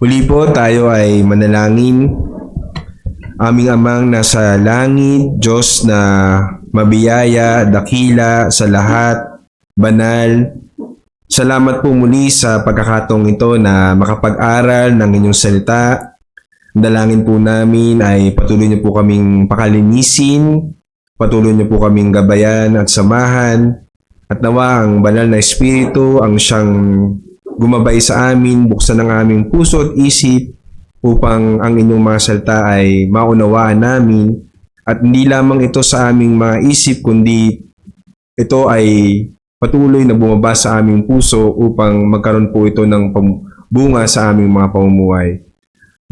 Muli po tayo ay manalangin. Aming Amang nasa langit, Diyos na mabiyaya, dakila sa lahat, banal. Salamat po muli sa pagkakataong ito na makapag-aral ng inyong salita. Dalangin po namin ay patuloy niyo po kaming pakalinisin, patuloy niyo po kaming gabayan at samahan, at nawa ang banal na Espiritu ang siyang gumabay sa amin, buksan ang aming puso at isip upang ang inyong mga salita ay maunawaan namin, at hindi lamang ito sa aming mga isip kundi ito ay patuloy na bumaba sa aming puso upang magkaroon po ito ng bunga sa aming mga pamumuhay.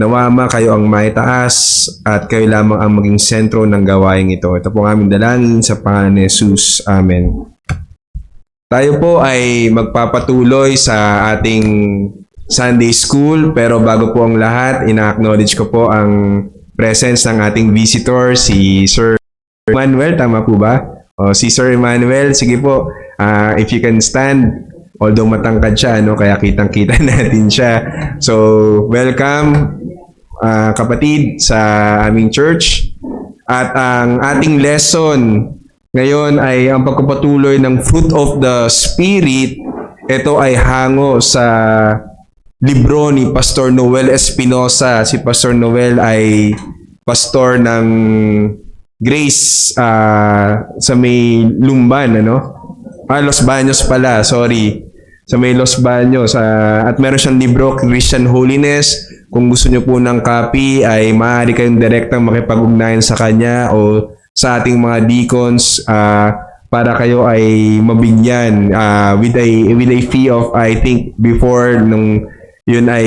Nawa Ama, kayo ang maitaas at kayo lamang ang maging sentro ng gawaing ito. Ito po ang aming dalangin sa pangalan ni Jesus. Amen. Tayo po ay magpapatuloy sa ating Sunday School, pero bago po ang lahat, ina-acknowledge ko po ang presence ng ating visitor, si Sir Emmanuel. Tama po ba? O, si Sir Emmanuel, sige po, if you can stand, although matangkad siya, kaya kitang-kita natin siya. So, welcome kapatid sa aming church. At ang ating lesson ngayon ay ang pagpapatuloy ng fruit of the Spirit. Ito ay hango sa libro ni Pastor Noel Espinosa. Si Pastor Noel ay pastor ng Grace sa may Lumban, Los Baños pala, sorry. Sa may Los Baños. At meron siyang libro, Christian Holiness. Kung gusto niyo po ng copy, ay maaari kayong direktang makipag-ugnayan sa kanya o sa ating mga deacons para kayo ay mabigyan with a fee of, I think, before nung yun ay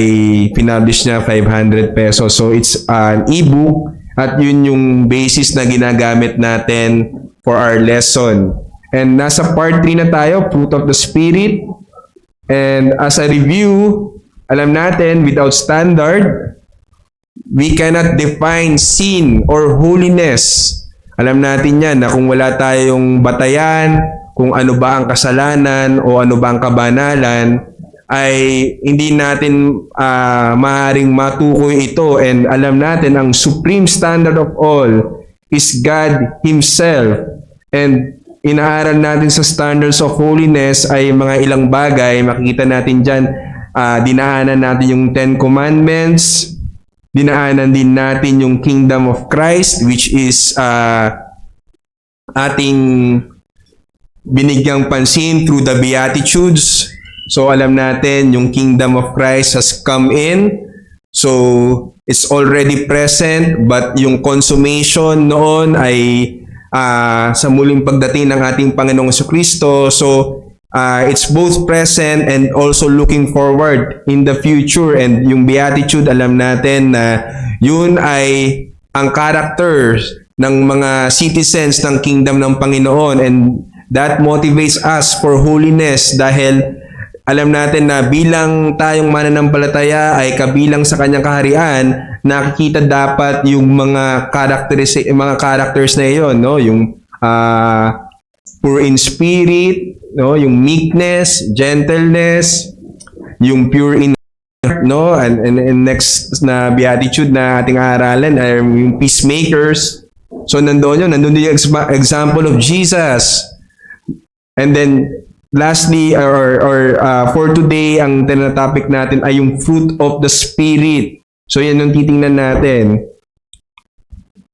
pinablish niya 500 pesos. So it's an ebook at yun yung basis na ginagamit natin for our lesson. And nasa part 3 na tayo, fruit of the Spirit. And as a review, alam natin, without standard, we cannot define sin or holiness. Alam natin yan na kung wala tayong batayan, kung ano ba ang kasalanan o ano ba ang kabanalan, ay hindi natin maaaring matukoy ito. And alam natin, ang supreme standard of all is God Himself. And inaaral natin sa standards of holiness ay mga ilang bagay. Makikita natin dyan, dinaanan natin yung 10 Commandments, dinaanan din natin yung Kingdom of Christ, which is ating binigyang pansin through the Beatitudes. So alam natin yung Kingdom of Christ has come in. So it's already present, but yung consummation noon ay sa muling pagdating ng ating Panginoong Jesucristo. So it's both present and also looking forward in the future. And yung Beatitude, alam natin na yun ay ang character ng mga citizens ng kingdom ng Panginoon, and that motivates us for holiness dahil alam natin na bilang tayong mananampalataya ay kabilang sa kanyang kaharian, nakikita dapat yung mga characters na iyon, yung poor in spirit, yung meekness, gentleness, yung pure in and next na beatitude na ating aaralan ay yung peacemakers. So nandun din yung example of Jesus. And then lastly, for today, ang topic natin ay yung fruit of the Spirit. So yan yung titingnan natin.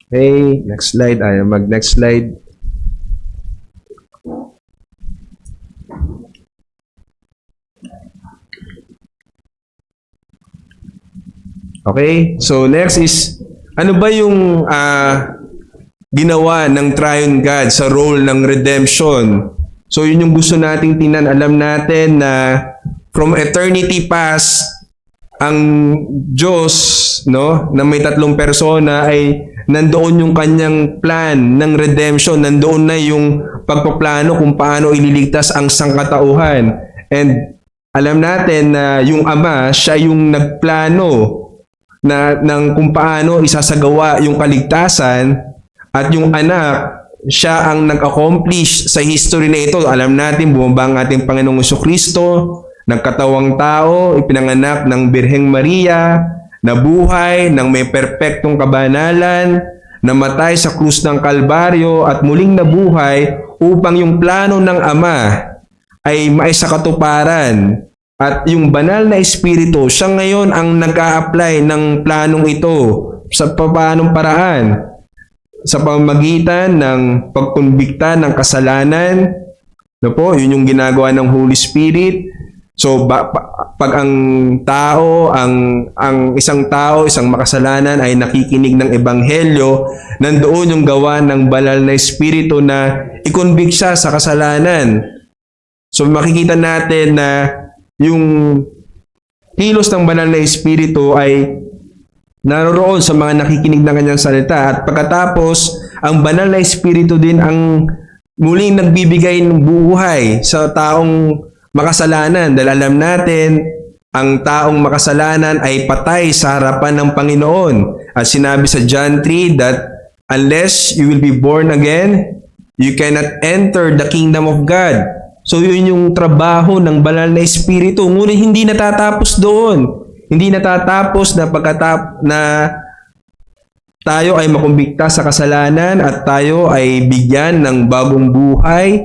Okay, next slide. Next slide. Okay, so next is, ano ba yung ginawa ng Triune God sa role ng redemption? So yun yung gusto nating tingnan. Alam natin na from eternity past, ang Diyos, na may tatlong persona, ay nandoon yung kanyang plan ng redemption. Nandoon na yung pagpaplano kung paano ililigtas ang sangkatauhan. And alam natin na yung Ama, siya yung nagplano ng kung paano isasagawa yung kaligtasan, at yung Anak, siya ang nag-accomplish sa history na ito. Alam natin, bumaba ang ating Panginoong Jesucristo, nagkatawang tao, ipinanganak ng Birheng Maria, nabuhay ng may perpektong kabanalan, namatay sa krus ng Kalbaryo at muling nabuhay upang yung plano ng Ama ay maisakatuparan. At yung banal na Espiritu, siya ngayon ang nag-a-apply ng planong ito sa paanong paraan. Sa pamamagitan ng pagkumbikta ng kasalanan, no po, yun yung ginagawa ng Holy Spirit. So pag ang tao, ang isang tao, isang makasalanan ay nakikinig ng ebanghelyo, nandoon yung gawa ng banal na Espiritu na ikonvict siya sa kasalanan. So makikita natin na yung kilos ng banal na Espiritu ay naroroon sa mga nakikinig ng kanyang salita. At pagkatapos, ang banal na Espiritu din ang muling nagbibigay ng buhay sa taong makasalanan. Dahil alam natin, ang taong makasalanan ay patay sa harapan ng Panginoon. At sinabi sa John 3 that unless you will be born again, you cannot enter the kingdom of God. So yun yung trabaho ng banal na Espiritu. Ngunit hindi natatapos doon. Hindi natatapos na na tayo ay makumbikta sa kasalanan at tayo ay bigyan ng bagong buhay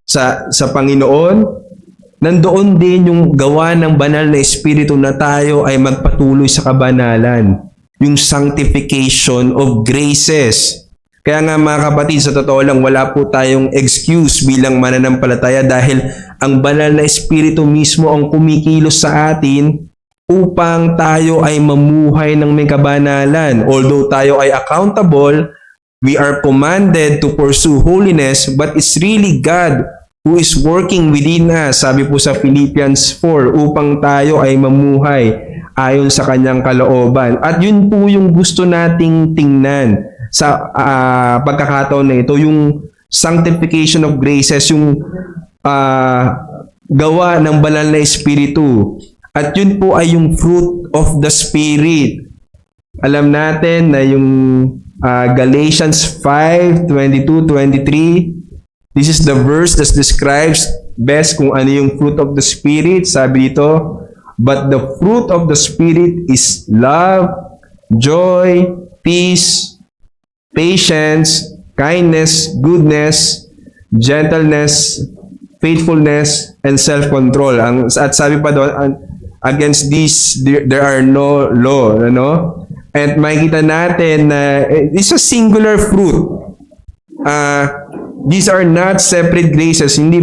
sa Panginoon. Nandoon din yung gawa ng banal na Espiritu na tayo ay magpatuloy sa kabanalan. Yung sanctification of graces. Kaya nga mga kapatid, sa totoo lang, wala po tayong excuse bilang mananampalataya dahil ang banal na Espiritu mismo ang kumikilos sa atin upang tayo ay mamuhay ng may kabanalan. Although tayo ay accountable, we are commanded to pursue holiness, but it's really God who is working within us, sabi po sa Philippians 4, upang tayo ay mamuhay ayon sa kanyang kalooban. At yun po yung gusto nating tingnan sa pagkakataon na ito, yung sanctification of graces, yung gawa ng banal na Espiritu. At yun po ay yung fruit of the Spirit. Alam natin na yung Galatians 5:22-23, this is the verse that describes best kung ano yung fruit of the Spirit. Sabi dito, but the fruit of the Spirit is love, joy, peace, patience, kindness, goodness, gentleness, faithfulness, and self-control. At sabi pa doon, against these, there are no law. Ano? And makikita natin na it's a singular fruit. These are not separate graces. Hindi,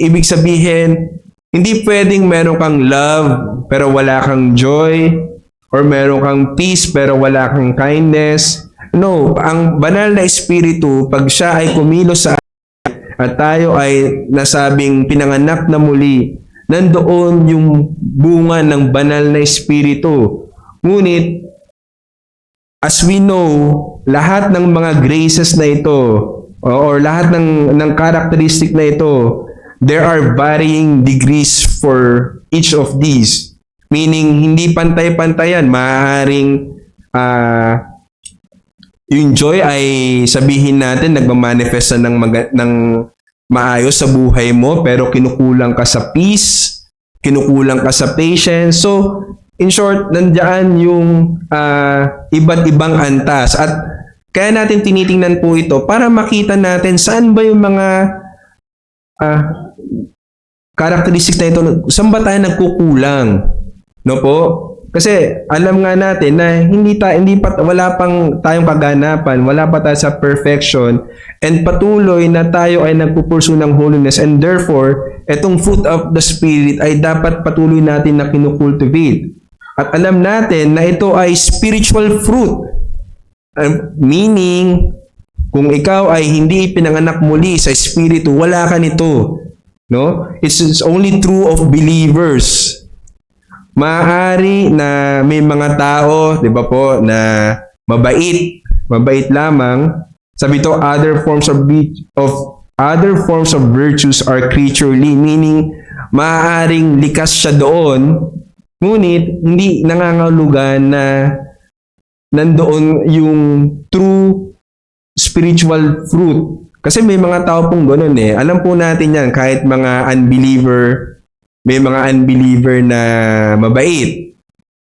ibig sabihin, hindi pwedeng meron kang love, pero wala kang joy, or meron kang peace, pero wala kang kindness. No, ang banal na Espiritu, pag siya ay kumilos sa atin at tayo ay nasabing pinanganak na muli, nandoon yung bunga ng banal na Espiritu. Ngunit, as we know, lahat ng mga graces na ito, or lahat ng characteristic na ito, there are varying degrees for each of these. Meaning, hindi pantay-pantayan. Maaaring yung joy ay sabihin natin nagmamanifesta ng maayos sa buhay mo, pero kinukulang ka sa peace, kinukulang ka sa patience. So, in short, nandiyan yung iba't ibang antas. At kaya natin tinitingnan po ito para makita natin saan ba yung mga characteristics na ito, saan ba tayo nagkukulang? No po? Kasi alam nga natin na wala pang tayong kaganapan, wala pa tayo sa perfection, and patuloy na tayo ay nagpupursu ng holiness, and therefore, itong fruit of the Spirit ay dapat patuloy natin na kinukultivate. At alam natin na ito ay spiritual fruit. Meaning, kung ikaw ay hindi pinanganak muli sa Espiritu, wala ka nito. No? It's only true of believers. Maaari na may mga tao, 'di ba po, na mabait lamang. Sabi ito, other forms of virtues are creaturely, meaning maaaring likas siya doon, ngunit hindi nangangahulugan na nandoon yung true spiritual fruit. Kasi may mga tao pong ganoon eh. Alam po natin yan, kahit mga unbeliever, May mga unbeliever na mabait.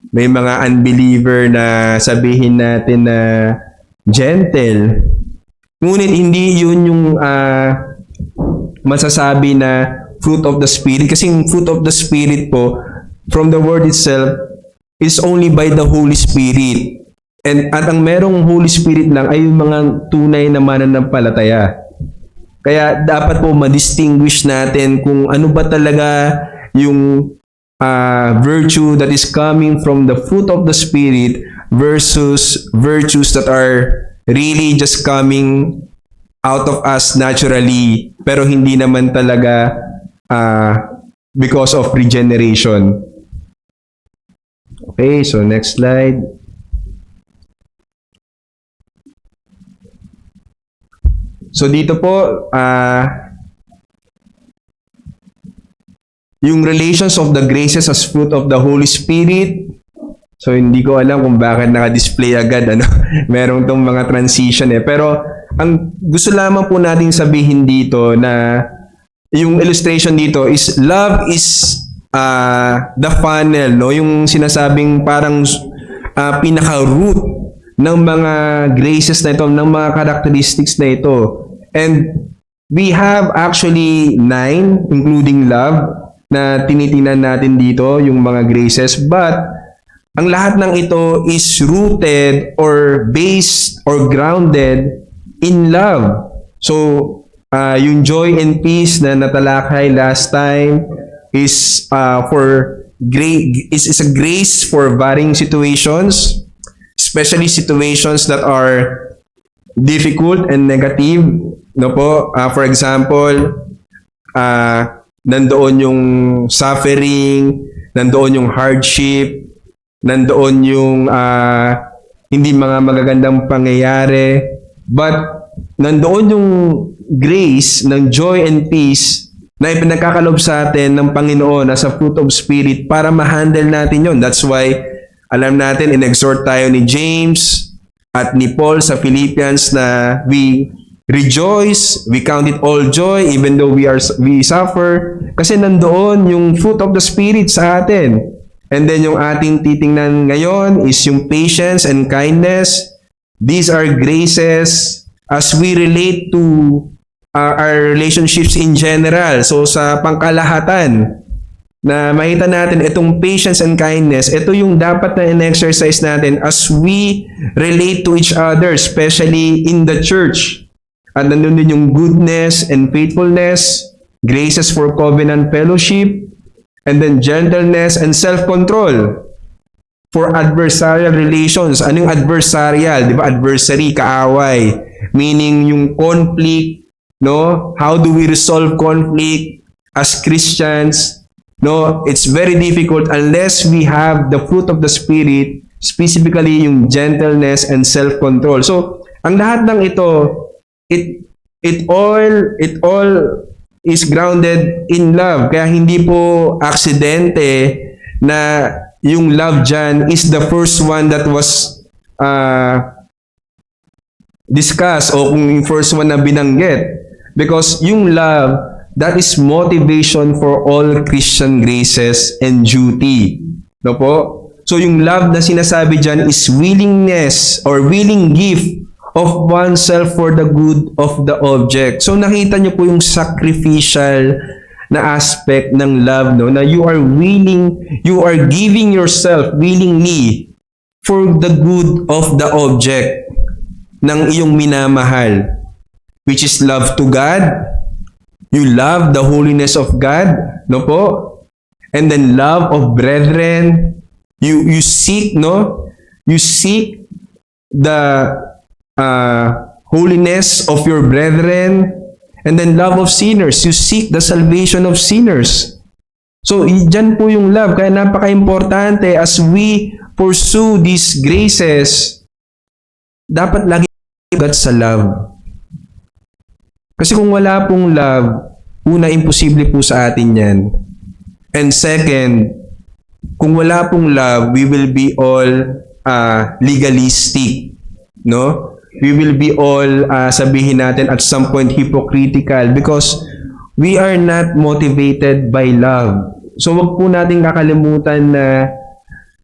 May mga unbeliever na sabihin natin na gentle. Ngunit hindi yun yung masasabi na fruit of the Spirit. Kasi yung fruit of the Spirit po, from the word itself, is only by the Holy Spirit. At ang merong Holy Spirit lang ay yung mga tunay na mananampalataya. Kaya dapat po ma-distinguish natin kung ano ba talaga yung virtue that is coming from the fruit of the Spirit versus virtues that are really just coming out of us naturally pero hindi naman talaga because of regeneration. Okay, so next slide. So dito po, yung relations of the graces as fruit of the Holy Spirit. So hindi ko alam kung bakit naka-display agad merong tong mga transition Pero ang gusto lamang po natin sabihin dito na yung illustration dito is love is the funnel, no? Yung sinasabing parang pinaka-root ng mga graces na ito, ng mga characteristics na ito. And we have actually 9, including love, na tinitingnan natin dito, yung mga graces. But, ang lahat ng ito is rooted or based or grounded in love. So, yung joy and peace na natalakay last time is is a grace for varying situations, especially situations that are difficult and negative. No po? For example, nandoon yung suffering, nandoon yung hardship, nandoon yung hindi mga magagandang pangyayari, but nandoon yung grace ng joy and peace na ipinagkakalob sa atin ng Panginoon as a fruit of Spirit para ma-handle natin yon. That's why alam natin, in-exhort tayo ni James at ni Paul sa Philippians na we rejoice, we count it all joy even though we suffer kasi nandoon yung fruit of the Spirit sa atin. And then yung ating titingnan ngayon is yung patience and kindness. These are graces as we relate to our relationships in general. So sa pangkalahatan na makita natin itong patience and kindness, ito yung dapat na in-exercise natin as we relate to each other, especially in the church. At nandun din yung goodness and faithfulness, graces for covenant fellowship, and then gentleness and self-control for adversarial relations. Anong adversarial? Di ba? Adversary, kaaway. Meaning yung conflict, no? How do we resolve conflict as Christians? No, it's very difficult unless we have the fruit of the Spirit, specifically yung gentleness and self-control. So, ang lahat ng ito, it all is grounded in love. Kaya hindi po aksidente na yung love dyan is the first one that was discussed o kung yung first one na binanggit. Because yung love, that is motivation for all Christian graces and duty. No po? So yung love na sinasabi dyan is willingness or willing gift of oneself for the good of the object. So nakita niyo po yung sacrificial na aspect ng love, no? Na you are willing, you are giving yourself willingly for the good of the object ng iyong minamahal, which is love to God. You love the holiness of God, no po? And then love of brethren. You seek, no? You seek the holiness of your brethren, and then love of sinners. You seek the salvation of sinners. So, dyan po yung love. Kaya napaka-importante as we pursue these graces, dapat lagi sa love. Kasi kung wala pong love, una, imposible po sa atin yan. And second, kung wala pong love, we will be all legalistic. No? We will be all, sabihin natin at some point, hypocritical because we are not motivated by love. So wag po natin kakalimutan na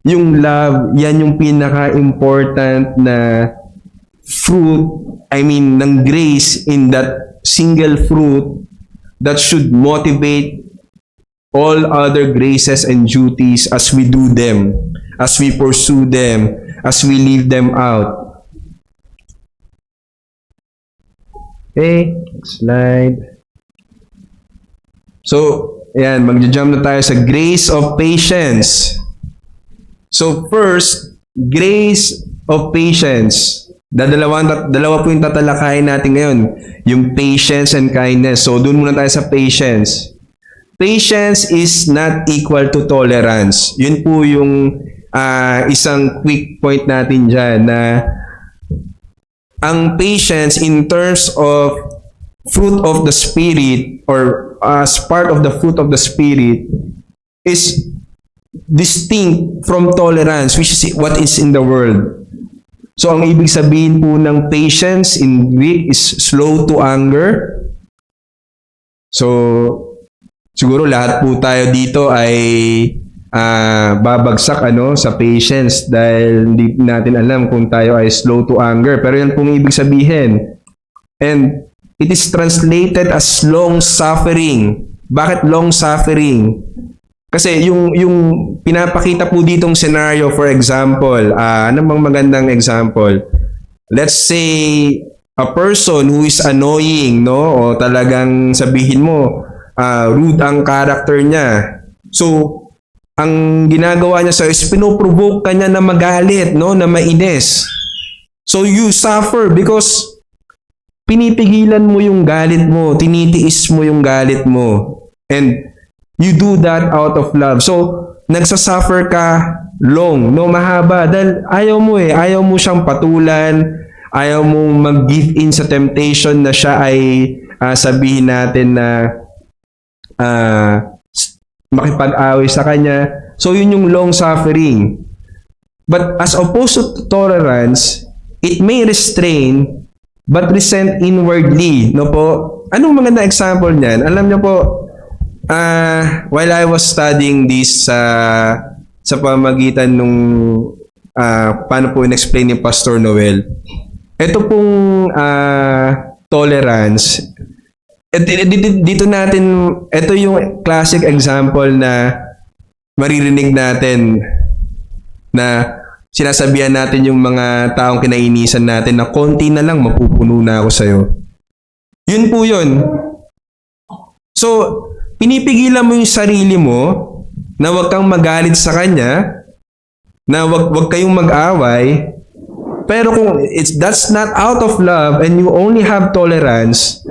yung love, yan yung pinaka-important na fruit, ng grace in that single fruit that should motivate all other graces and duties as we do them, as we pursue them, as we live them out. Okay, slide. So, ayan, magja-jump na tayo sa grace of patience. So, first, grace of patience. Dalawa po yung tatalakayin natin ngayon. Yung patience and kindness. So, doon muna tayo sa patience. Patience is not equal to tolerance. Yun po yung isang quick point natin dyan na ang patience in terms of fruit of the Spirit or as part of the fruit of the Spirit is distinct from tolerance, which is what is in the world. So, ang ibig sabihin po ng patience in Greek is slow to anger. So, siguro lahat po tayo dito ay babagsak sa patience dahil hindi natin alam kung tayo ay slow to anger. Pero yan pong ibig sabihin. And it is translated as long suffering. Bakit long suffering? Kasi yung pinapakita po ditong scenario, for example, ano bang magandang example? Let's say a person who is annoying, no? O talagang sabihin mo, rude ang character niya. So, ang ginagawa niya sa'yo is pinoprovoke ka niya na magalit, no? Na mainis. So, you suffer because pinipigilan mo yung galit mo, tinitiis mo yung galit mo. And you do that out of love. So, nagsasuffer ka long, no? Mahaba. Dahil ayaw mo ayaw mo siyang patulan, ayaw mong mag-give in sa temptation na siya ay sabihin natin na makipag-away sa kanya. So, yun yung long suffering. But as opposed to tolerance, it may restrain but resent inwardly. No po? Anong maganda example niyan? Alam niyo po, while I was studying this sa pamagitan nung paano po in-explain ni Pastor Noel, ito pong tolerance, dito natin, ito yung classic example na maririnig natin na sinasabihan natin yung mga taong kinainisan natin na konti na lang mapupuno na ako sa'yo. Yun po yun. So, pinipigilan mo yung sarili mo na wag kang magalit sa kanya, na wag kayong mag-away, pero kung that's not out of love and you only have tolerance,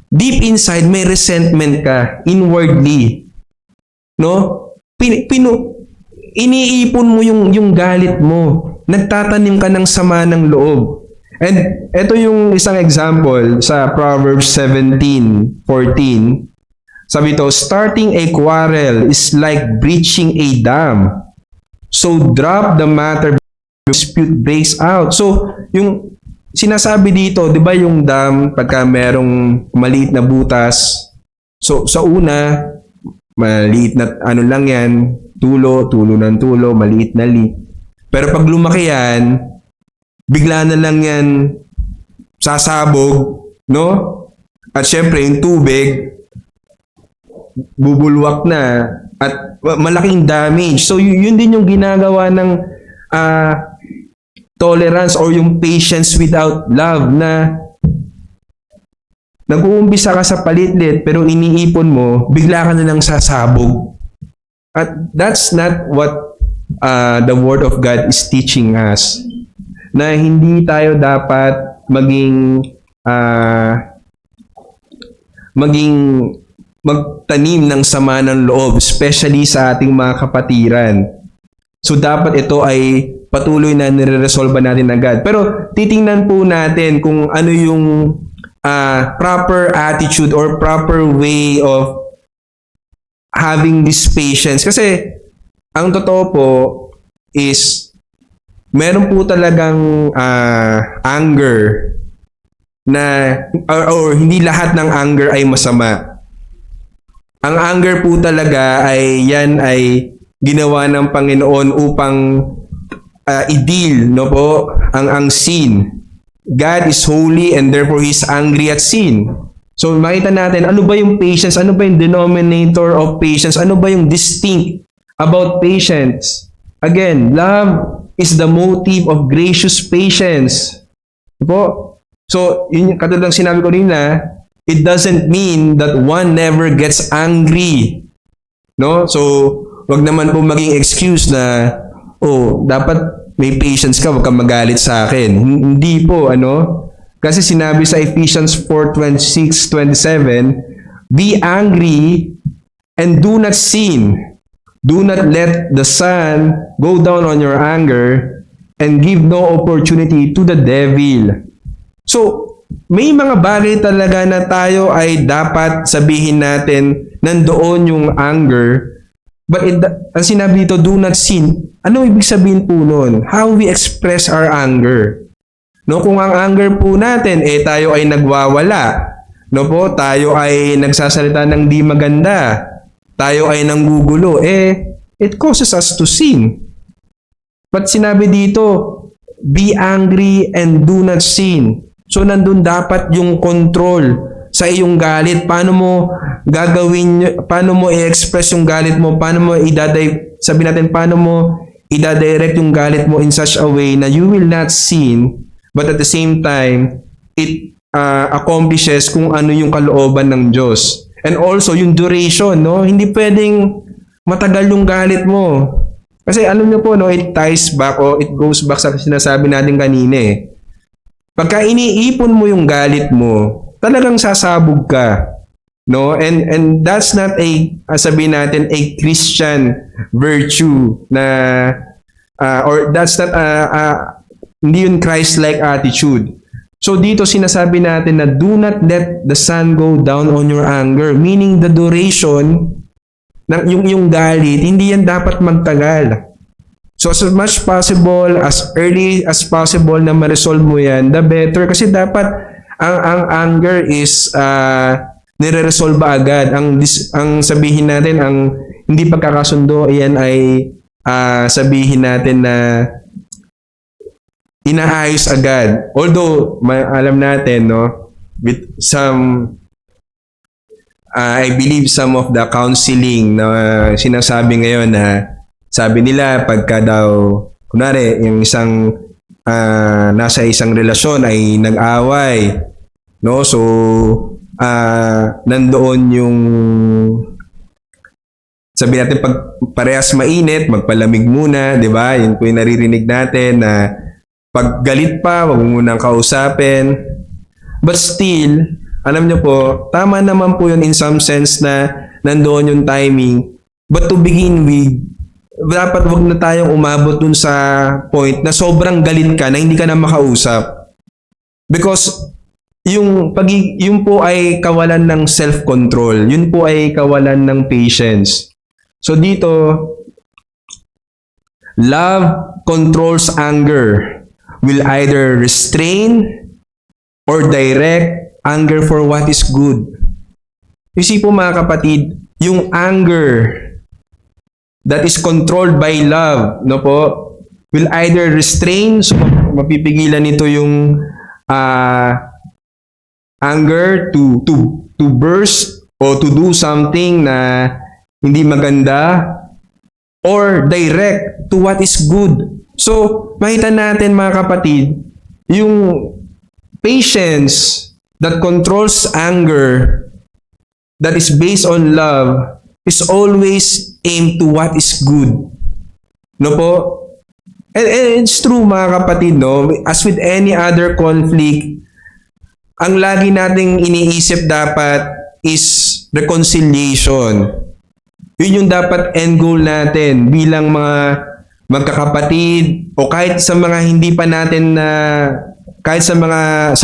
deep inside may resentment ka inwardly. No? Iniipon mo yung galit mo. Nagtatanim ka ng sama ng loob. And ito yung isang example sa Proverbs 17:14. Sabi ito, starting a quarrel is like breaching a dam. So drop the matter before dispute breaks out. So, yung sinasabi dito, di ba yung dam, pagka merong maliit na butas, so sa una, maliit na lang yan, tulo ng tulo, maliit na leak. Pero pag lumaki yan, bigla na lang yan sasabog, no? At syempre, yung tubig, bubulwak na at malaking damage. So, yun din yung ginagawa ng tolerance or yung patience without love na nag-uumpisa ka sa palitlit pero iniipon mo, bigla ka na lang sasabog. At that's not what the Word of God is teaching us. Na hindi tayo dapat maging magtanim ng sama ng loob, especially sa ating mga kapatiran. So dapat ito ay patuloy na nire-resolve natin agad. Pero titingnan po natin kung ano yung proper attitude or proper way of having this patience. Kasi ang totoo po is meron po talagang anger na or hindi lahat ng anger ay masama. Ang anger po talaga ay yan ay ginawa ng Panginoon upang i-deal, no po, ang sin. God is holy and therefore He's angry at sin. So makita natin, ano ba yung patience? Ano ba yung denominator of patience? Ano ba yung distinct about patience? Again, love is the motive of gracious patience. Po? So, yun, katulad ng sinabi ko nila, it doesn't mean that one never gets angry. No? So, wag naman po maging excuse na, oh, dapat may patience ka, wag kang magalit sa akin. Hindi po, ano? Kasi sinabi sa Ephesians 4:26-27, be angry and do not sin. Do not let the sun go down on your anger and give no opportunity to the devil. So, may mga bagay talaga na tayo ay dapat sabihin natin nandoon yung anger. But ang sinabi dito, do not sin. Ano ibig sabihin po nun? How we express our anger. No, kung ang anger po natin, tayo ay nagwawala. No po, tayo ay nagsasalita ng di maganda. Tayo ay nanggugulo. It causes us to sin. But sinabi dito, be angry and do not sin. So, nandun dapat yung control sa iyong galit. Paano mo gagawin, paano mo i-express yung galit mo, paano mo sabi natin, paano mo i-direct yung galit mo in such a way na you will not sin, but at the same time, it accomplishes kung ano yung kalooban ng Diyos. And also, yung duration, no? Hindi pwedeng matagal yung galit mo. Kasi alam niyo po, no, it ties back o it goes back sa sinasabi natin kanina eh. Pagka iniipon mo yung galit mo, talagang sasabog ka. No? And that's not sabihin natin, a Christian virtue na, or that's not, hindi yun Christ-like attitude. So dito sinasabi natin na do not let the sun go down on your anger. Meaning the duration, yung galit, hindi yan dapat magtagal. So as much possible, as early as possible na ma-resolve mo yan, the better. Kasi dapat ang anger is nire-resolve agad. Ang sabihin natin, ang hindi pagkakasundo, yan ay sabihin natin na inaayos agad. Although, alam natin, no, with some, I believe some of the counseling na sinasabi ngayon na sabi nila pagka daw, kunwari, yung isang nasa isang relasyon ay nag-away, no? So, nandoon yung sabi natin pag parehas mainit, magpalamig muna, di ba? Yun po yung naririnig natin na pag galit pa, wag mo munang kausapin. But still, alam nyo po, tama naman po yun in some sense na nandoon yung timing. But to begin with, dapat wag na tayong umabot dun sa point na sobrang galit ka na hindi ka na makausap. Because yung po ay kawalan ng self-control. Yun po ay kawalan ng patience. So dito, love controls anger. Will either restrain or direct anger for what is good. You see po mga kapatid, yung anger that is controlled by love, no po, will either restrain, so mapipigilan nito yung anger to burst o to do something na hindi maganda, or direct to what is good. So, makita natin mga kapatid, yung patience that controls anger that is based on love is always aimed to what is good. No po? And it's true mga kapatid, no? As with any other conflict, ang lagi nating iniisip dapat is reconciliation. Yun yung dapat end goal natin bilang mga magkakapatid o kahit sa mga hindi pa natin na kahit sa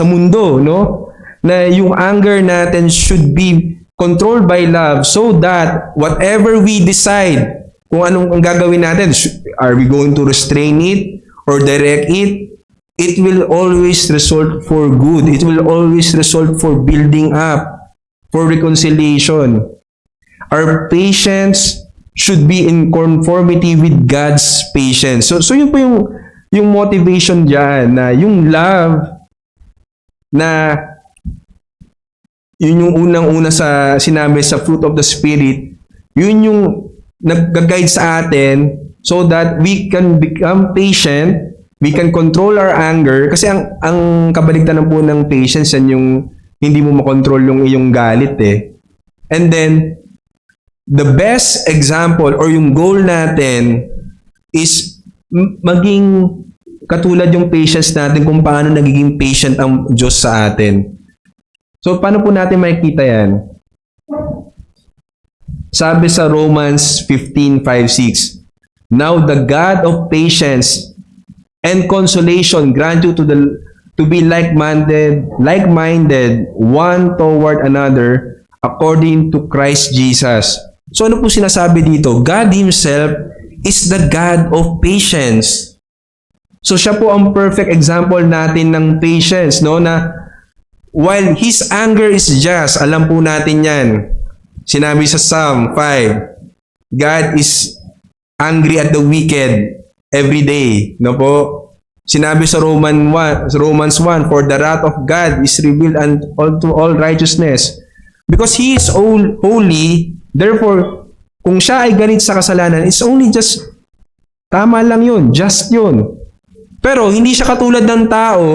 mundo, no? Na yung anger natin should be controlled by love so that whatever we decide, kung anong ang gagawin natin, are we going to restrain it or direct it, it will always result for good. It will always result for building up, for reconciliation. Our patience should be in conformity with God's patience. So yun po yung motivation diyan, na yung love na yun yung unang-una sa sinabi sa fruit of the Spirit, yun yung nag-guide sa atin so that we can become patient, we can control our anger. Kasi ang kabaligtaran po ng patience, yan yung hindi mo makontrol yung iyong galit eh. And then, the best example or yung goal natin is maging katulad yung patience natin kung paano nagiging patient ang Diyos sa atin. So, paano po natin makikita yan? Sabi sa Romans 15:5-6, "Now the God of patience and consolation grant you to be like-minded, one toward another, according to Christ Jesus." So ano po sinasabi dito? God Himself is the God of patience. So siya po ang perfect example natin ng patience, no? Na while His anger is just, alam po natin yan. Sinabi sa Psalm 5, God is angry at the wicked every day, no po? Sinabi sa Romans 1, "For the wrath of God is revealed unto all righteousness." Because He is holy, therefore, kung siya ay galit sa kasalanan, it's only just, tama lang yun, just yun. Pero hindi siya katulad ng tao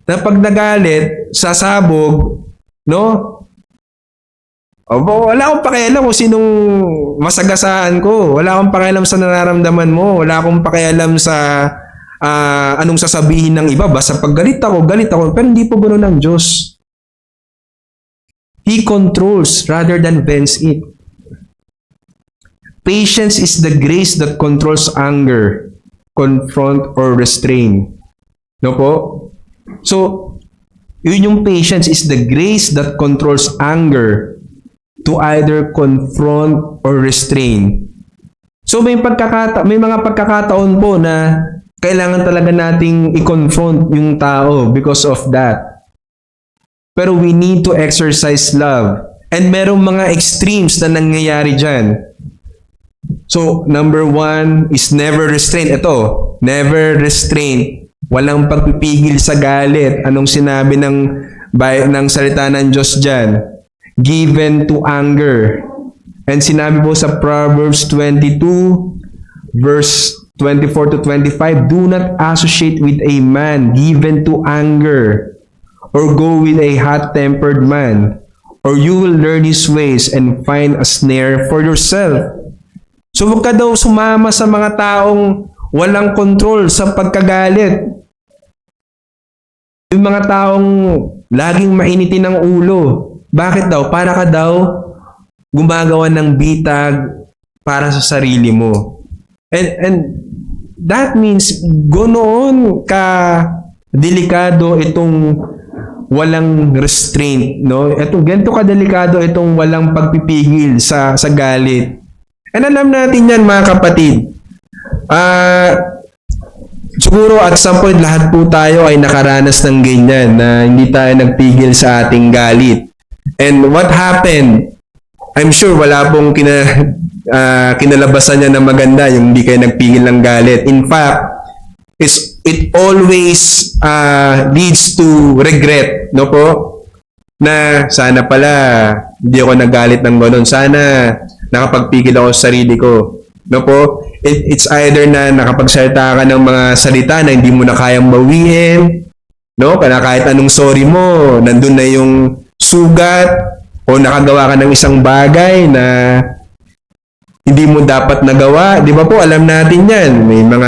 na pag nagalit, sasabog, no? Wala akong pakialam kung sinong masagasaan ko. Wala akong pakialam sa nararamdaman mo. Wala akong pakialam sa anong sasabihin ng iba. Basta pag galit ako. Pero hindi po ganoon ang Diyos. He controls rather than vents it. Patience is the grace that controls anger, confront, or restrain. No po? So, yun yung patience is the grace that controls anger to either confront or restrain. So, may mga pagkakataon po na kailangan talaga nating i-confront yung tao because of that. Pero we need to exercise love. And merong mga extremes na nangyayari dyan. So, number 1 is never restrain. Ito, never restrain. Walang pagpipigil sa galit. Anong sinabi ng salita ng Diyos dyan? Given to anger. And sinabi po sa Proverbs 22, verse 24-25, "Do not associate with a man given to anger, or go with a hot-tempered man, or you will learn his ways and find a snare for yourself." So huwag ka daw sumama sa mga taong walang control sa pagkagalit. Yung mga taong laging mainitin ng ulo. Bakit daw? Para ka daw gumagawa ng bitag para sa sarili mo. And that means ganoon ka delikado itong walang restraint, no? Ganito ka delikado itong walang pagpipigil sa galit. And alam natin yan, mga kapatid. Siguro at some point lahat po tayo ay nakaranas ng ganyan na hindi tayo nagpigil sa ating galit. And what happened? I'm sure wala pong kinalabasan niya na maganda yung hindi kayo nagpigil ng galit. In fact, it always leads to regret, no po? Na sana pala hindi ako nagalit ng gano'n. Sana nakapagpigil ako sa sarili ko. No po? It's either na nakapagsalita ka ng mga salita na hindi mo na kayang bawiin, no? Kahit anong sorry mo, nandun na yung sugat, o nakagawa ka ng isang bagay na hindi mo dapat nagawa. Di ba po? Alam natin yan. May mga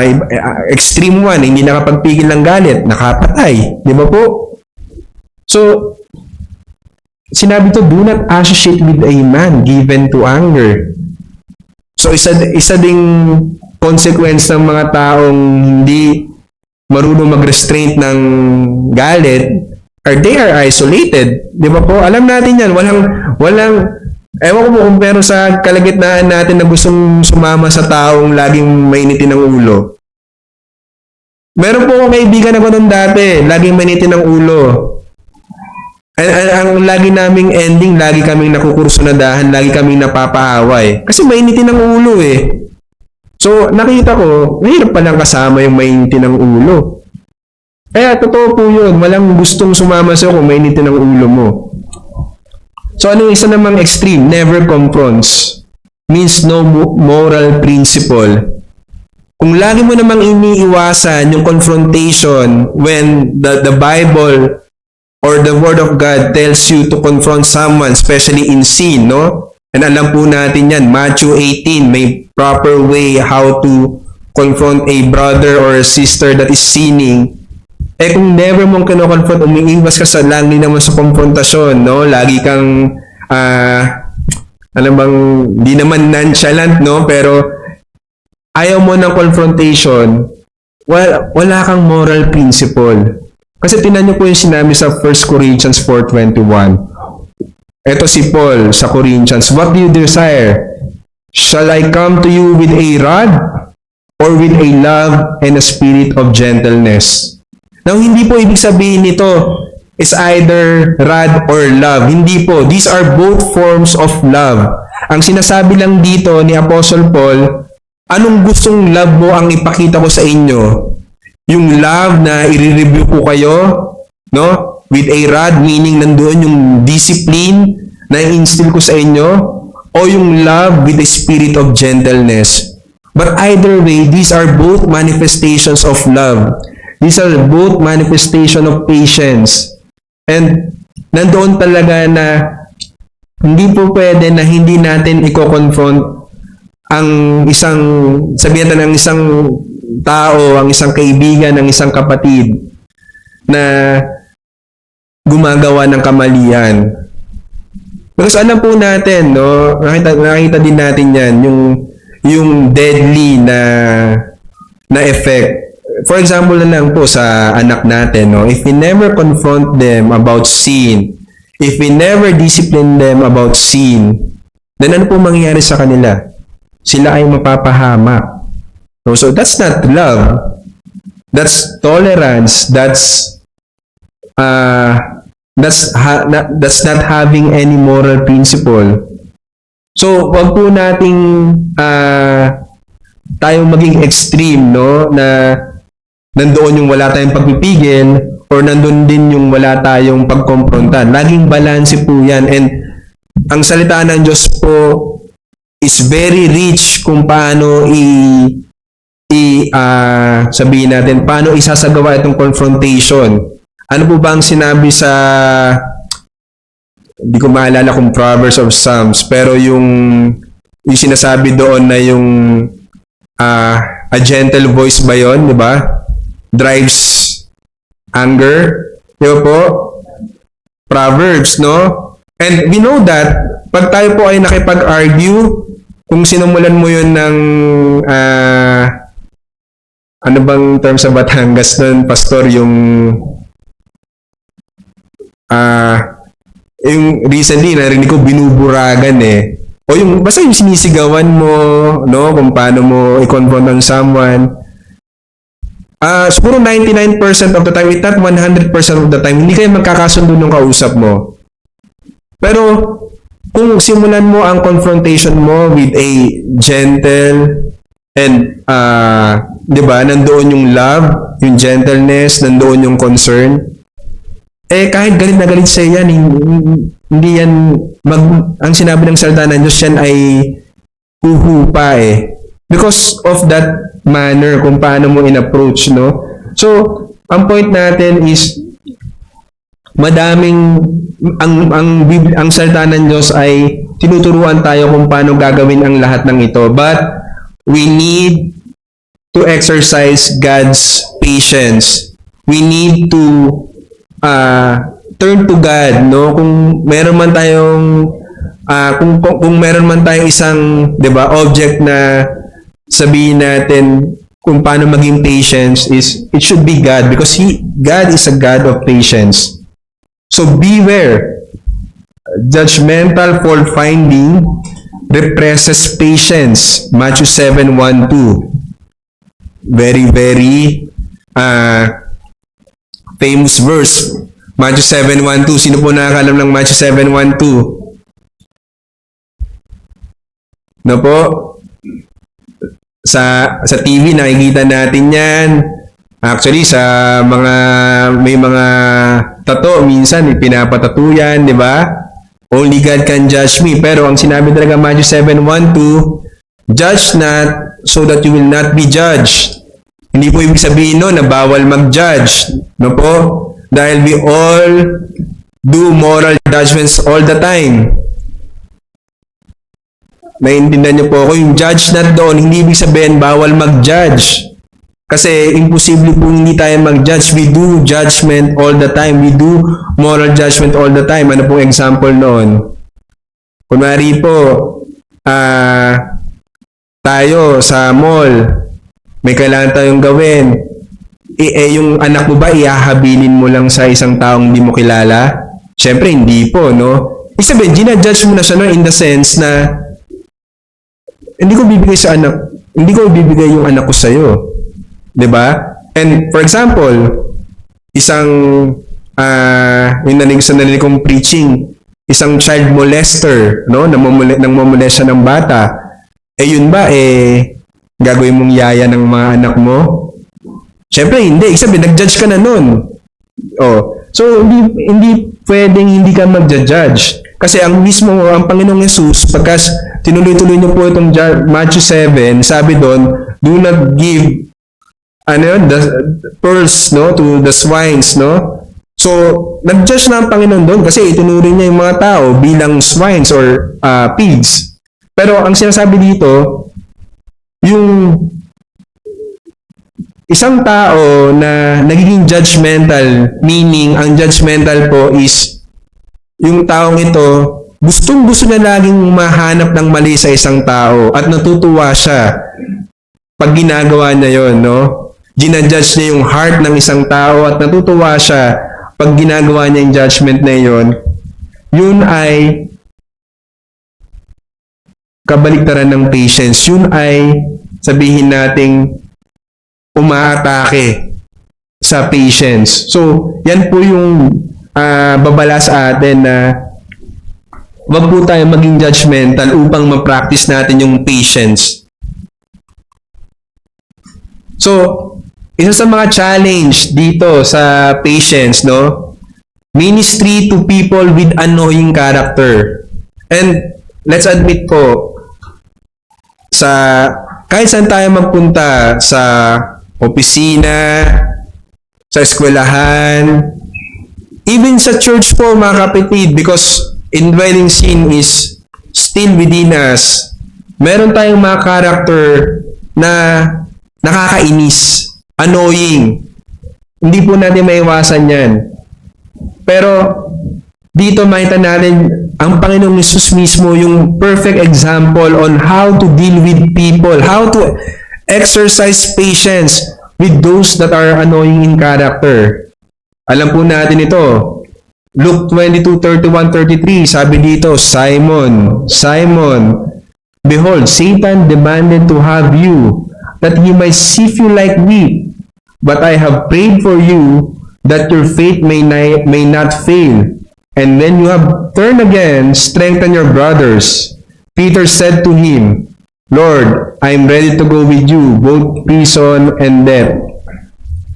extreme one, hindi nakapagpigil ng galit, nakapatay. Di ba po? So, sinabi to, "Do not associate with a man given to anger." So, isa ding consequence ng mga taong hindi marunong mag-restraint ng galit, they are isolated. Di ba po? Alam natin yan. Ewan ko po kung pero sa kalagitnaan natin na gustong sumama sa taong laging mainitin ng ulo. Meron po akong kaibigan na gano'n dati, laging mainitin ng ulo. ang lagi naming ending, lagi kaming nakukursunadahan, lagi kaming napapaaway. Kasi mainitin ang ulo eh. So, nakita ko, mahirap palang kasama yung mainitin ang ulo. Kaya, totoo po yun. Walang gustong sumama sa'yo kung mainitin ang ulo mo. So, ano yung isa namang extreme? Never confronts. Means no moral principle. Kung lagi mo namang iniiwasan yung confrontation when the Bible or the Word of God tells you to confront someone, especially in sin, no? And alam po natin yan, Matthew 18, may proper way how to confront a brother or a sister that is sinning. Eh kung never mong kino-confront, umiiwas ka sa lagi naman sa konfrontasyon, no? Lagi kang, alam bang, di naman nonchalant, no? Pero ayaw mo ng confrontation, wala kang moral principle. Kasi tinan niyo po yung sinabi sa 1 Corinthians 4:21. Ito si Paul sa Corinthians. What do you desire? Shall I come to you with a rod or with a love and a spirit of gentleness? Now, hindi po ibig sabihin nito is either rod or love. Hindi po. These are both forms of love. Ang sinasabi lang dito ni Apostle Paul, anong gustong love mo ang ipakita ko sa inyo? Yung love na i-review ko kayo, no? With a rod, meaning nandoon yung discipline na i-instill ko sa inyo, o yung love with a spirit of gentleness. But either way, these are both manifestations of love. These are both manifestation of patience. And nandoon talaga na hindi po pwede na hindi natin i-confront ang isang, sabihin natin, ang isang tao, ang isang kaibigan, ang isang kapatid na gumagawa ng kamalian. Because alam po natin, no, nakita din natin yan, yung deadly na effect. For example na lang po sa anak natin, no, if we never confront them about sin, if we never discipline them about sin, then ano po mangyayari sa kanila? Sila ay mapapahamak. So that's not love. That's tolerance. That's not having any moral principle. So wag po nating tayong maging extreme, no, na nandoon yung wala tayong pagpipigil or nandoon din yung wala tayong pagkomprontan. Laging balanse po yan. And ang salita ng Diyos po is very rich kung paano sabihin natin, paano isasagawa itong confrontation. Ano po ba ang sinabi sa, hindi ko maalala kung Proverbs or Psalms, pero yung sinasabi doon na yung a gentle voice ba yun, di ba? Drives anger. Di ba po? Proverbs, no? And we know that, pag tayo po ay nakipag-argue, kung sinumulan mo yun ng ano bang term sa Batangas nun, Pastor, yung recently, narinig ko, binuburagan eh. O yung, basta yung sinisigawan mo, no, kung paano mo i-confront ang someone. Siguro 99% of the time, if not 100% of the time, hindi kayo magkakasundo ng kausap mo. Pero, kung simulan mo ang confrontation mo with a gentle and, di ba, nandoon yung love, yung gentleness, nandoon yung concern, eh, kahit galit na galit sa'yo yan, hindi yan, ang sinabi ng salita ng Diyos yan ay huhupa eh. Because of that manner, kung paano mo in-approach, no? So, ang point natin is, madaming, ang salita ng Diyos ay tinuturuan tayo kung paano gagawin ang lahat ng ito. But, we need to exercise God's patience. We need to turn to God, no? Kung meron man tayong kung meron man tayong isang, 'di ba, object na sabihin natin kung paano maging patience, is it should be God, because God is a God of patience. So beware. Judgmental fault finding represses patience. Matthew 7:1-2. Very, very famous verse. Matthew 7:1-2. Sino po nakakalam ng Matthew 7:1-2? No po? Sa TV nakikita natin 'yan. Actually sa may mga tato minsan pinapatato 'yan, 'di ba? Only God can judge me. Pero ang sinabi talaga Matthew 7:1-2, judge not so that you will not be judged. Hindi po ibig sabihin no na bawal mag-judge, no po? Dahil we all do moral judgments all the time. Naiintindihan niyo po ako, yung judge not doon, hindi ibig sabihin bawal mag-judge. Kasi imposible po hindi tayo mag-judge. We do judgment all the time. We do moral judgment all the time. Ano pong example noon? Kunwari po, tayo sa mall, may kailangan tayong gawin. Yung anak mo ba, ihahabilin mo lang sa isang taong hindi mo kilala? Siyempre, hindi po, no? Ibig sabihin, ginajudge mo na siya, no? In the sense na, hindi ko bibigay yung anak ko sa'yo. 'Di ba? And for example, isang yung narinig kong preaching, isang child molester, no? Nang mamolest siya ng bata. Yun ba gagawin mong yaya ng mga anak mo? Siyempre hindi, sabi nag-judge ka na nun. So hindi pwedeng hindi ka mag-judge. Kasi ang Panginoong Jesus, pagkas tinuloy-tuloy niyo po itong Matthew 7, sabi doon, do not give the pearls, no, to the swines, no? So, nag-judge na ang Panginoon doon kasi itinuring niya yung mga tao bilang swines or pigs. Pero ang sinasabi dito, yung isang tao na nagiging judgmental, meaning ang judgmental po is yung taong ito, gustong-gusto na laging mahanap ng mali sa isang tao at natutuwa siya pag ginagawa niya yon, no? Ginajudge niya yung heart ng isang tao at natutuwa siya pag ginagawa niya yung judgment na yon. Yun ay kabaliktaran ng patience. Yun ay sabihin nating umaatake sa patience. So, yan po yung babala sa atin na wag po tayo maging judgmental upang ma-practice natin yung patience. So, isa sa mga challenge dito sa patience, no? Ministry to people with annoying character. And let's admit po, kahit saan tayo magpunta, sa opisina, sa eskwelahan, even sa church po mga kapatid, because indwelling sin is still within us, meron tayong mga character na nakakainis, annoying. Hindi po natin maiwasan yan. Pero dito makita natin ang Panginoong Hesus mismo yung perfect example on how to deal with people, how to exercise patience with those that are annoying in character. Alam po natin ito. Luke 22:31-33, sabi dito, Simon, Simon, behold, Satan demanded to have you, that he might sift you like wheat. But I have prayed for you, that your faith may not fail. And when you have turned again, strengthen your brothers. Peter said to him, Lord, I am ready to go with you, both prison and death.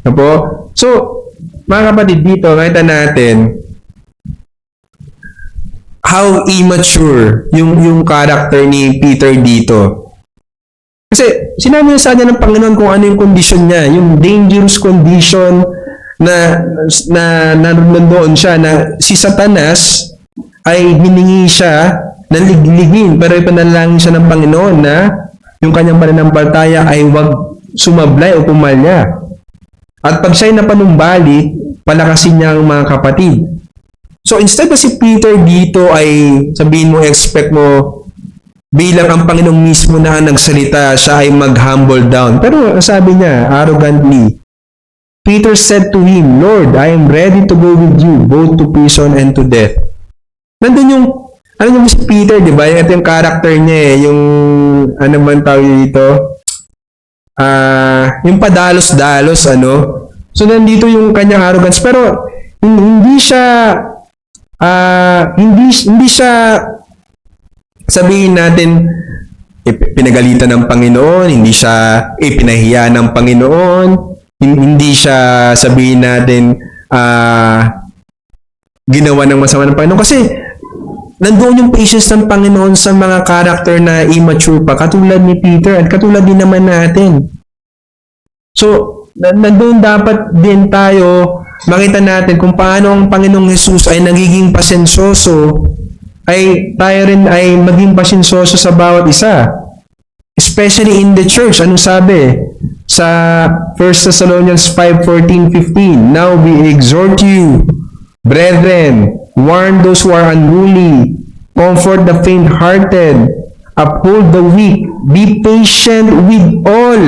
Apo? So, mga kapatid, dito, nakita natin how immature yung character ni Peter dito. Kasi, sinabi sa kanya ng Panginoon kung ano yung condition niya, yung dangerous condition na nandoon siya, na si Satanas ay hiningi siya na ligligin, pero ipanalangin siya ng Panginoon na yung kanyang pananampalataya ay wag sumablay o pumalya. At pag siya'y napanumbalik, palakasin niya ang mga kapatid. So instead na si Peter dito ay sabihin mo, expect mo, bilang ang Panginoong mismo na nagsalita, siya ay mag-humble down. Pero sabi niya, arrogantly, Peter said to him, Lord, I am ready to go with you, both to prison and to death. Nandun yung, ano yung si Peter, di ba? Ito yung character niya yung, ano man tawag dito? Yung padalos-dalos, ano? So, nandito yung kanyang arrogance. Pero, hindi siya hindi siya sabihin natin pinagalitan ng Panginoon, hindi siya ipinahiya ng Panginoon, hindi siya sabihin natin ginawa ng masama ng Panginoon. Kasi nandoon yung patience ng Panginoon sa mga character na immature pa, katulad ni Peter at katulad din naman natin. So, nandoon dapat din tayo makita natin kung paano ang Panginoong Jesus ay nagiging pasensyoso, ay tayo rin ay maging pasensyoso sa bawat isa. Especially in the church. Anong sabi? Sa 1 Thessalonians 5:14-15, "Now we exhort you, brethren, warn those who are unruly, comfort the faint-hearted, uphold the weak, be patient with all."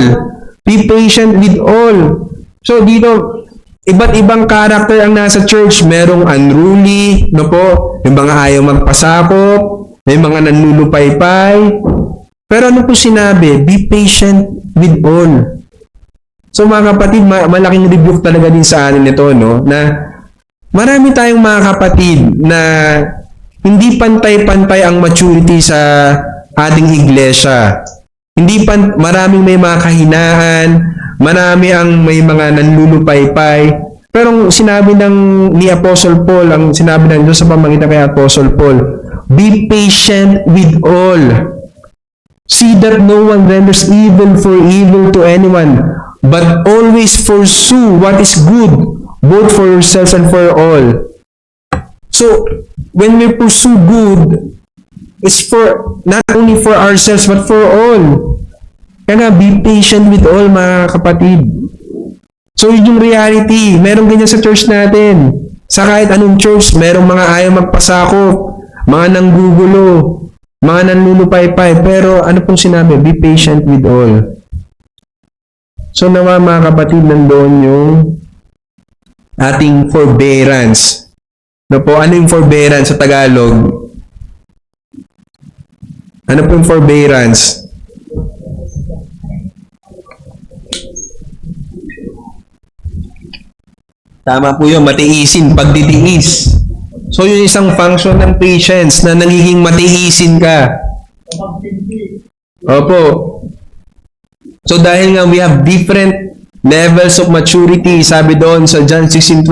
Be patient with all. So dito, iba't ibang character ang nasa church. Merong unruly, no po, yung mga ayaw magpasakop, may mga nanlulupaypay. Pero ano po sinabi? Be patient with all. So mga kapatid, malaking rebuke talaga din sa atin ito, no? Na marami tayong mga kapatid na hindi pantay-pantay ang maturity sa ating iglesia. Maraming may mga kahinaan, marami ang may mga nanlulupaypay. Pero sinabi ni Apostle Paul, ang sinabi ng Diyos sa pamamagitan kay Apostle Paul, be patient with all. See that no one renders evil for evil to anyone, but always pursue what is good, both for yourselves and for all. So, when we pursue good, it's for not only for ourselves but for all. Kaya nga, be patient with all, mga kapatid. So, yun yung reality. Meron ganyan sa church natin. Sa kahit anong church, merong mga ayaw magpasakop, mga nanggugulo, mga nanlulupaypay. Pero ano pong sinabi? Be patient with all. So, nawa mga kapatid, nandoon yung ating forbearance. No po, ano yung forbearance sa Tagalog? Ano po yung forbearance? Tama po yun, matiisin, pagtitiis. So, yun isang function ng patience na nagiging matiisin ka. Opo. So, dahil nga we have different levels of maturity, sabi doon sa John 16:12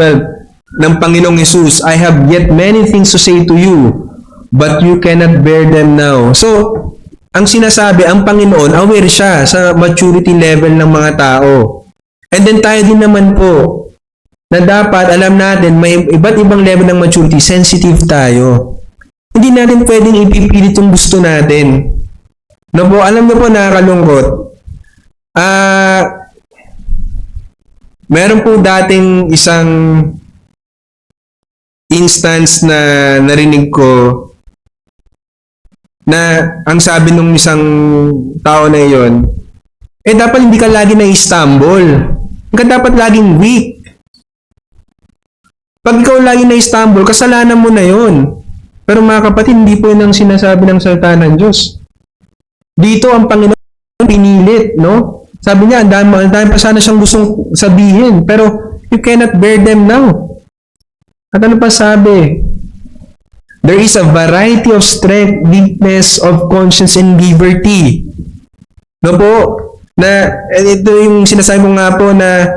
ng Panginoong Jesus, I have yet many things to say to you, but you cannot bear them now. So, ang sinasabi, ang Panginoon, aware siya sa maturity level ng mga tao. And then tayo din naman po, na dapat alam natin may iba't ibang level ng maturity, sensitive tayo. Hindi natin pwedeng ipipilit yung gusto natin. No po, alam niyo po, nakakalungkot. Meron po dating isang instance na narinig ko na ang sabi nung isang tao na iyon, dapat hindi ka lagi na-stumble. Ka dapat laging weak. Pag ikaw lagi na-stumble, kasalanan mo na yon. Pero mga kapatid, hindi po yun ang sinasabi ng salita ng Diyos. Dito ang Panginoon pinilit, no? Sabi niya, ang dami pa sana siyang gustong sabihin, pero you cannot bear them now. At ano pa sabi? There is a variety of strength, weakness of conscience, and liberty. No po? Na, ito yung sinasabi ko nga po na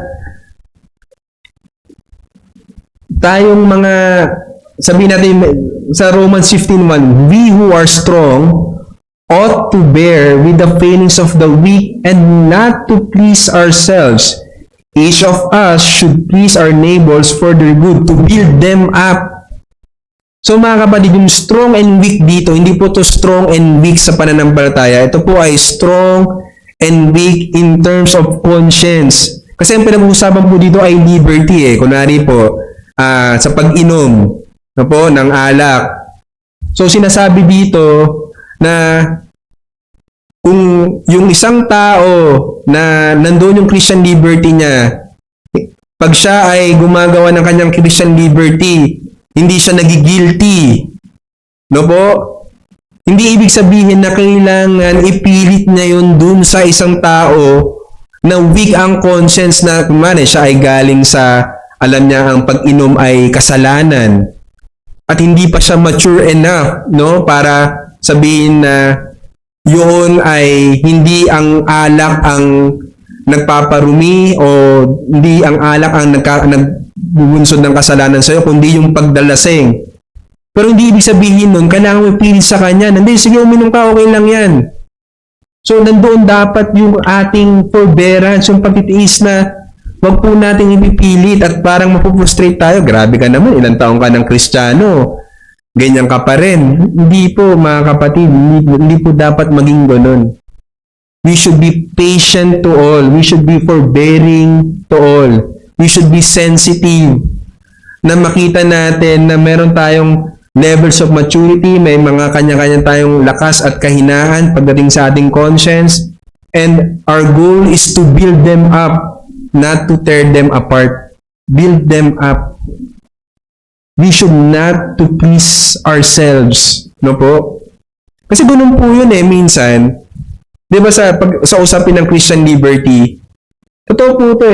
tayong mga, sabihin natin sa Romans 15:1, we who are strong ought to bear with the failings of the weak and not to please ourselves. Each of us should please our neighbors for their good, to build them up. So mga kapatid, yung strong and weak dito, hindi po to strong and weak sa pananampalataya. Ito po ay strong and weak in terms of conscience. Kasi ang pinag-uusapan po dito ay liberty Kunwari po, sa pag-inom po, ng alak. So, sinasabi dito na kung yung isang tao na nandoon yung Christian liberty niya, pag siya ay gumagawa ng kanyang Christian liberty, hindi siya nagigilty. No po? Hindi ibig sabihin na kailangan ipilit niya yun dun sa isang tao na weak ang conscience na kumari siya ay galing sa alam niya ang pag-inom ay kasalanan, at hindi pa siya mature enough, no, para sabihin na yun ay hindi ang alak ang nagpaparumi o hindi ang alak ang nagbubunsod ng kasalanan sa'yo, kundi yung pagdalasing. Pero hindi ibig sabihin nun, kailangan mo ipilit sa kanya. Hindi, sige, uminom ka, okay lang yan. So, nandoon dapat yung ating forbearance, yung pagtitiis na wag po nating ipipilit at parang mapuprustrate tayo. Grabe ka naman, ilang taong ka ng Kristiyano. Ganyan ka pa rin. Hindi po, mga kapatid, hindi po dapat maging ganun. We should be patient to all. We should be forbearing to all. We should be sensitive na makita natin na meron tayong levels of maturity, may mga kanya-kanya tayong lakas at kahinaan pagdating sa ating conscience, and our goal is to build them up, not to tear them apart. Build them up. We should not to please ourselves. No po? Kasi ganun po yun minsan. Di ba sa usapin ng Christian liberty, totoo po ito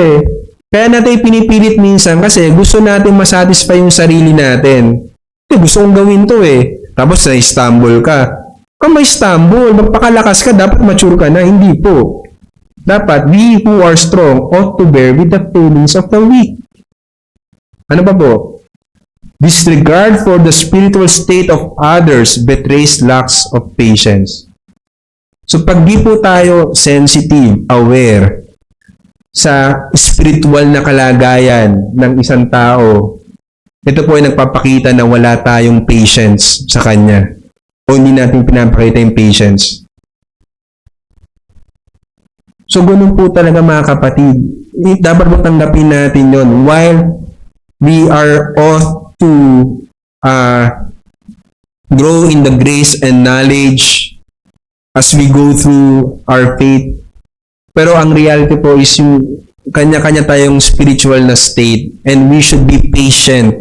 Kaya natin pinipilit minsan kasi gusto natin masatisfy yung sarili natin. Gusto kong gawin to Tapos na-stumble ka. Kung may stumble, magpakalakas ka, dapat mature ka na. Hindi po. Dapat, we who are strong ought to bear with the failings of the weak. Ano pa po? Disregard for the spiritual state of others betrays lacks of patience. So pag di po tayo sensitive, aware sa spiritual na kalagayan ng isang tao, ito po ay nagpapakita na wala tayong patience sa kanya. O hindi natin pinapakita yung patience. So ganun po talaga mga kapatid. Dapat po tanggapin natin yon while we are ought to grow in the grace and knowledge as we go through our faith. Pero ang reality po is yung kanya-kanya tayong spiritual na state, and we should be patient.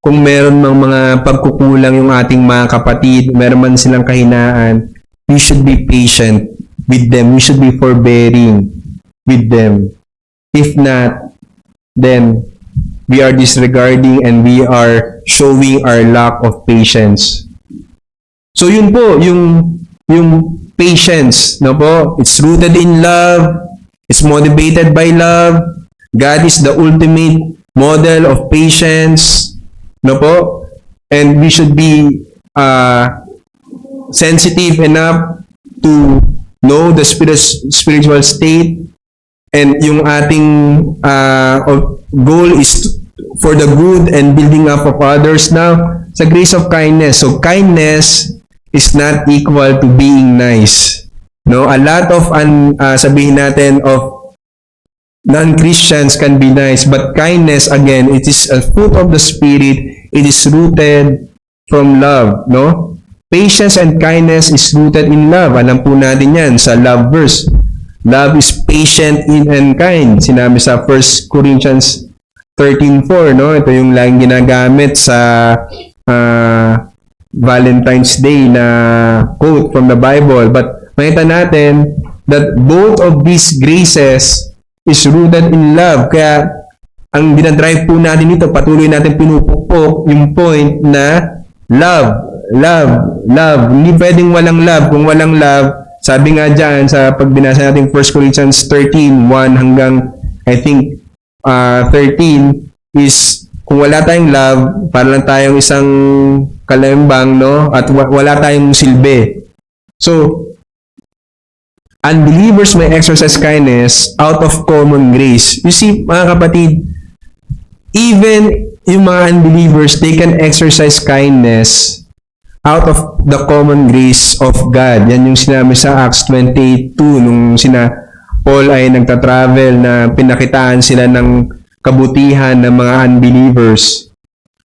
Kung meron mang mga pagkukulang yung ating mga kapatid, meron man silang kahinaan, we should be patient with them. We should be forbearing with them. If not, then we are disregarding and we are showing our lack of patience. So yun po, yung patience, no po? It's rooted in love. It's motivated by love. God is the ultimate model of patience, no po? And we should be sensitive enough to know the spiritual state, and yung ating goal is for the good and building up of others. Now, sa grace of kindness. So, kindness is not equal to being nice. No, a lot of sabihin natin of non-Christians can be nice, but kindness, again, it is a fruit of the Spirit. It is rooted from love, no? Patience and kindness is rooted in love. Alam po natin yan sa love verse. Love is patient and kind. Sinabi sa 1 Corinthians 13:4, no? Ito yung laging ginagamit sa Valentine's Day na quote from the Bible. But makita natin that both of these graces is rooted in love. Kaya ang dinadrive po natin dito, patuloy natin pinupukpok yung point na love. Hindi pwedeng walang love. Kung walang love, sabi nga dyan sa pagbinasa natin 1 Corinthians 13:1 hanggang I think 13 is kung wala tayong love, para lang tayong isang kalembang, no? At wala tayong silbi. So, unbelievers may exercise kindness out of common grace. You see, mga kapatid, even yung mga unbelievers, they can exercise kindness out of the common grace of God. Yan yung sinabi sa Acts 28:2 nung Paul ay nagta-travel na pinakitaan sila ng kabutihan ng mga unbelievers.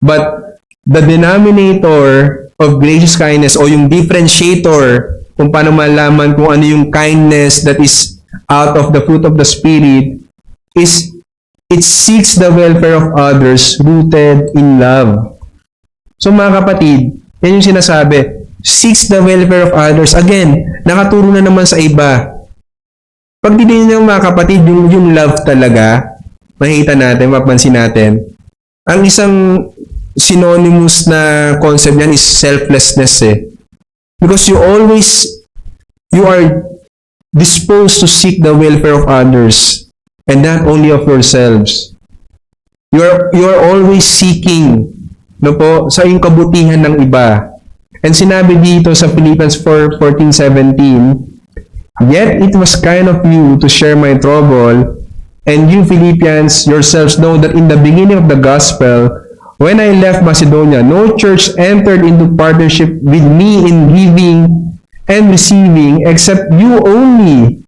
But the denominator of gracious kindness o yung differentiator kung paano malaman kung ano yung kindness that is out of the fruit of the Spirit is it seeks the welfare of others rooted in love. So mga kapatid, yan yung sinasabi, seeks the welfare of others. Again, nakaturo na naman sa iba. Pag dinignan ng mga kapatid, yung love talaga, makita natin, mapansin natin, ang isang synonymous na concept niyan is selflessness eh. Because you are disposed to seek the welfare of others and not only of yourselves. You are always seeking sa iyong kabutihan ng iba. And sinabi dito sa Philippians 4:14-17, "Yet it was kind of you to share my trouble, and you Philippians yourselves know that in the beginning of the gospel, when I left Macedonia, no church entered into partnership with me in giving and receiving except you only.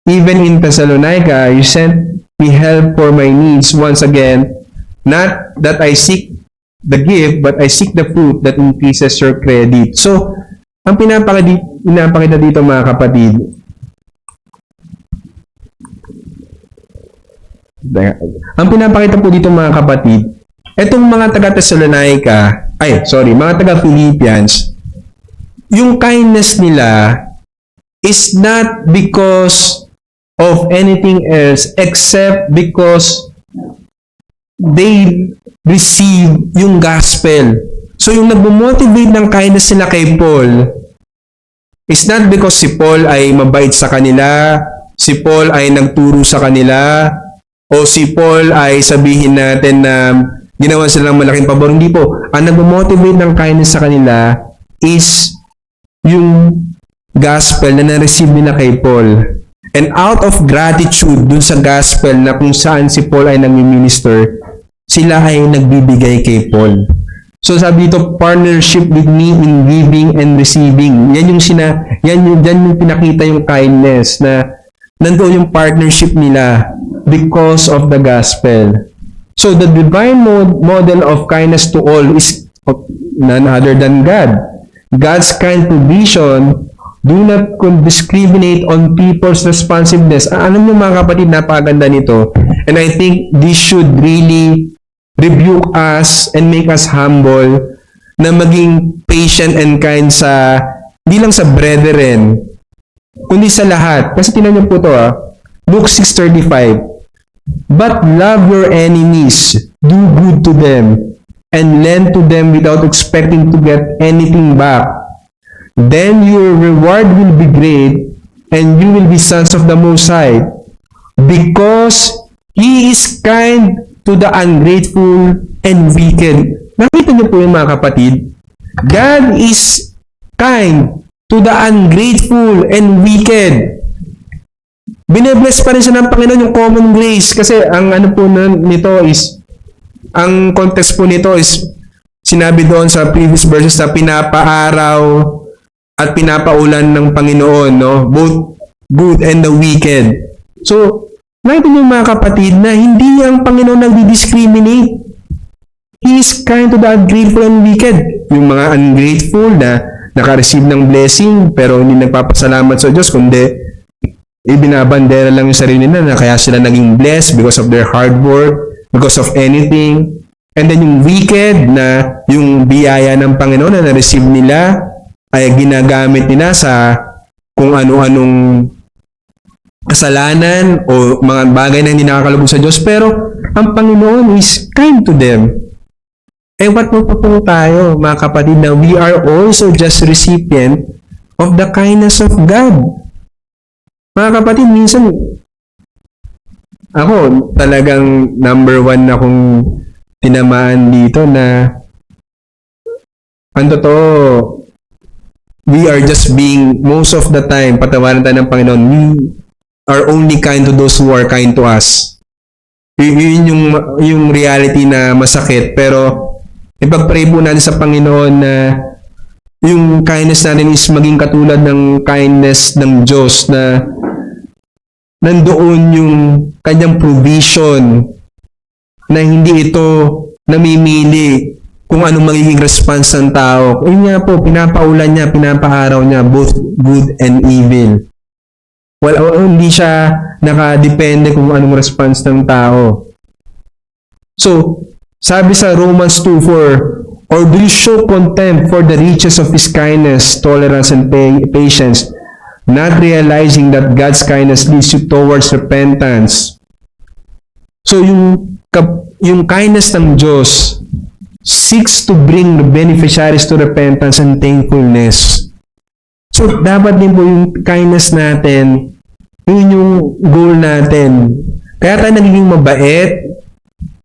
Even in Thessalonica, you sent me help for my needs once again. Not that I seek the gift, but I seek the fruit that increases your credit." So, ang pinapakita dito mga kapatid, etong mga taga-Thessalonica, mga taga-Philippians, yung kindness nila is not because of anything else except because they receive yung gospel. So yung nagmo-motivate ng kindness nila kay Paul is not because si Paul ay mabait sa kanila, si Paul ay nagturo sa kanila, o si Paul ay sabihin natin na ginawa silang malaking pabor. Hindi po. Ang nagmo-motivate ng kindness sa kanila is yung gospel na na-receive nila kay Paul. And out of gratitude dun sa gospel na kung saan si Paul ay nag-minister, sila ay nagbibigay kay Paul. So sabi dito, partnership with me in giving and receiving. Yan yung pinakita yung kindness na nandoon yung partnership nila because of the gospel. So the divine model of kindness to all is none other than God. God's kind provision do not discriminate on people's responsiveness. Alam niyo mga kapatid, napakaganda nito. And I think this should really rebuke us and make us humble na maging patient and kind hindi lang sa brethren, kundi sa lahat. Kasi tingnan niyo po ito Luke 6:35. "But love your enemies, do good to them, and lend to them without expecting to get anything back. Then your reward will be great, and you will be sons of the Most High, because He is kind to the ungrateful and wicked." Nakita niyo po yung mga kapatid? God is kind to the ungrateful and wicked. Bine-bless pa rin siya ng Panginoon yung common grace, kasi ang ang context po nito is sinabi doon sa previous verses na pinapaaraw at pinapaulan ng Panginoon, both good and the wicked. So, nakita niyo mga kapatid na hindi ang Panginoon nagdi-discriminate. He is kind to the ungrateful and wicked. Yung mga ungrateful na naka-receive ng blessing pero hindi nagpapasalamat sa Diyos, kundi ibinabandera lang yung sarili nila na kaya sila naging blessed because of their hard work, because of anything. And then yung wicked na yung biyaya ng Panginoon na na-receive nila ay ginagamit nila sa kung ano-anong kasalanan o mga bagay na hindi nakakalugod sa Diyos. Pero ang Panginoon is kind to them. What mo po tayo, mga kapatid, na we are also just recipient of the kindness of God. Mga kapatid, minsan ako talagang number 1 na kung tinamaan dito na ang totoo, we are just being, most of the time, patawaran tayo ng Panginoon, we are only kind to those who are kind to us. Yun yung reality na masakit, pero ipag-pray po natin sa Panginoon na yung kindness natin is maging katulad ng kindness ng Diyos na nandoon yung kanyang provision na hindi ito namimili kung anong magiging response ng tao. Yun nga po, pinapaulan niya, pinapaaraw niya, both good and evil. Hindi siya nakadepende kung anong response ng tao. So, sabi sa Romans 2:4, "Or do you show contempt for the riches of His kindness, tolerance, and patience, not realizing that God's kindness leads you towards repentance?" So, yung kindness ng Diyos seeks to bring the beneficiaries to repentance and thankfulness. So, dapat din po yung kindness natin, yun yung goal natin. Kaya tayo nagiging mabait,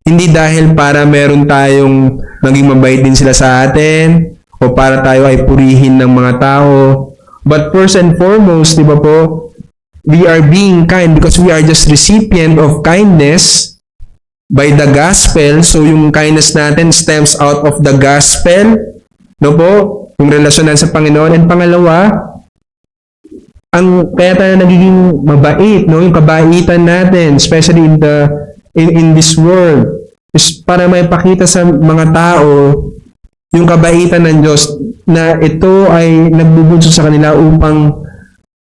hindi dahil para meron tayong maging mabait din sila sa atin, o para tayo ay purihin ng mga tao. But first and foremost, di ba po, we are being kind because we are just recipient of kindness by the gospel. So, yung kindness natin stems out of the gospel. No po? Yung relasyon natin sa Panginoon. And pangalawa, kaya tayo nagiging mabait, no? Yung kabaitan natin, especially in this world, is para may pakita sa mga tao yung kabaitan ng Diyos na ito ay nagbubunso sa kanila upang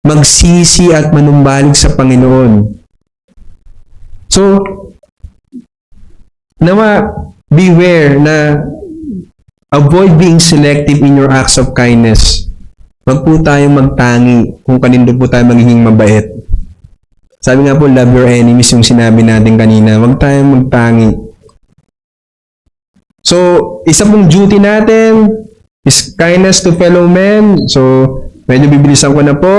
magsisi at manumbalik sa Panginoon. So, nawa, beware na avoid being selective in your acts of kindness. Huwag po tayong magtangi kung kanino po tayo magiging mabait. Sabi nga po, love your enemies, yung sinabi natin kanina. Huwag tayong magtangi. So, isa pong duty natin is kindness to fellow men. So, medyo bibilisan ko na po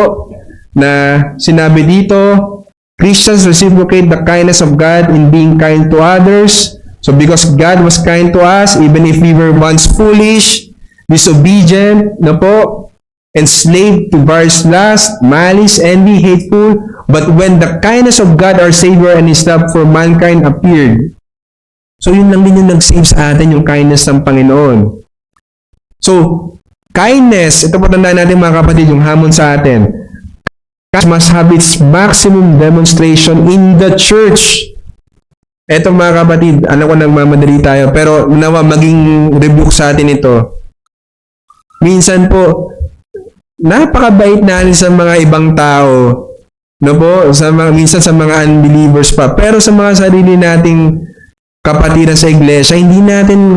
na sinabi dito, Christians reciprocate the kindness of God in being kind to others. So, because God was kind to us, even if we were once foolish, disobedient, enslaved to various lust, malice, envy, hateful, but when the kindness of God our Savior and His love for mankind appeared. So, yun lang din yung nag-save sa atin, yung kindness ng Panginoon. So, kindness, ito po tandaan natin mga kapatid, yung hamon sa atin. Kindness must have its maximum demonstration in the church. Ito mga kapatid, alam ko nagmamadali tayo, pero nawa maging rebuke sa atin ito. Minsan po, napakabait natin sa mga ibang tao, minsan sa mga unbelievers pa, pero sa mga sarili nating kapatiran sa iglesia, hindi natin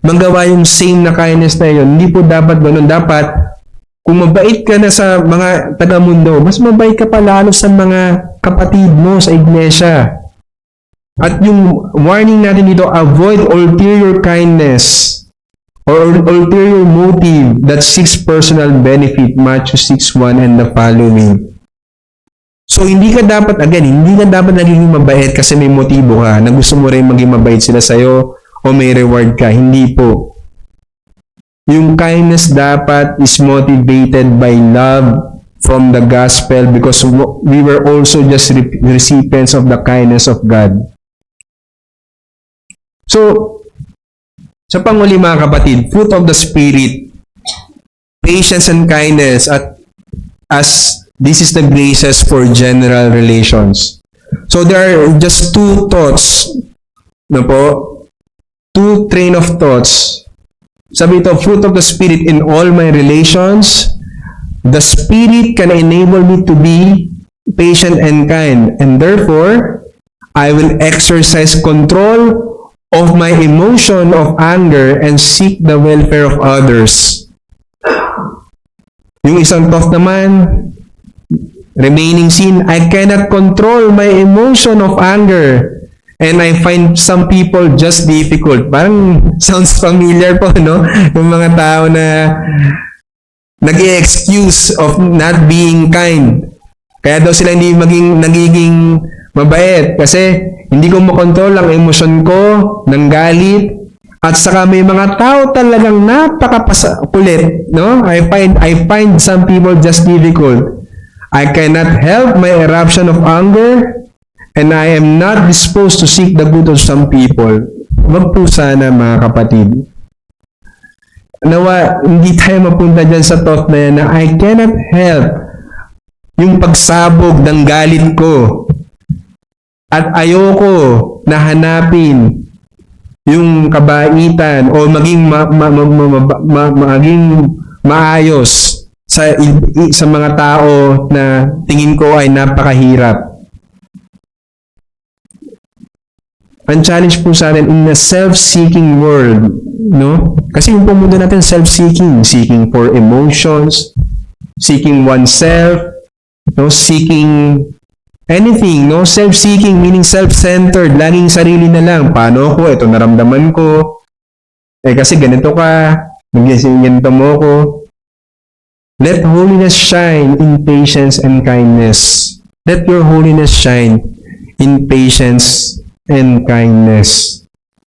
magawa yung same na kindness na yun. Hindi po dapat ganun. Dapat, kung mabait ka na sa mga taga-mundo, mas mabait ka pa lalo sa mga kapatid mo sa iglesia. At yung warning natin dito, avoid ulterior kindness or ulterior motive that seeks personal benefit, Matthew 6:1 and the following. So, hindi ka dapat nagiging mabait kasi may motibo ka na gusto mo rin maging mabait sila sa'yo o may reward ka. Hindi po. Yung kindness dapat is motivated by love from the gospel because we were also just recipients of the kindness of God. So, sa panguli mga kapatid, fruit of the Spirit, patience and kindness as this is the graces for general relations. So there are just two thoughts, two train of thoughts. Sabi ito, fruit of the Spirit in all my relations. The Spirit can enable me to be patient and kind, and therefore, I will exercise control of my emotion of anger and seek the welfare of others. Yung isang thought naman, remaining sin, I cannot control my emotion of anger and I find some people just difficult. Parang sounds familiar po, no? Yung mga tao na nag-i-excuse of not being kind. Kaya daw sila hindi nagiging mabait kasi hindi ko makontrol ang emosyon ko ng galit. At saka may mga tao talagang napakakulit, no? I find some people just difficult. I cannot help my eruption of anger and I am not disposed to seek the good of some people. Wag po sana mga kapatid. Nawa, hindi tayo mapunta dyan sa thought na yan na I cannot help yung pagsabog ng galit ko. At ayoko na hanapin yung kabaitan o maging maging maayos sa mga tao na tingin ko ay napakahirap. Ang challenge po sa atin in a self-seeking world, no? Kasi yung mundo natin self-seeking, seeking for emotions, seeking oneself, no? Seeking anything, no? Self-seeking, meaning self-centered, laging sarili na lang. Paano ko? Ito naramdaman ko. Kasi ganito ka. Ganito mo ko. Let holiness shine in patience and kindness. Let your holiness shine in patience and kindness.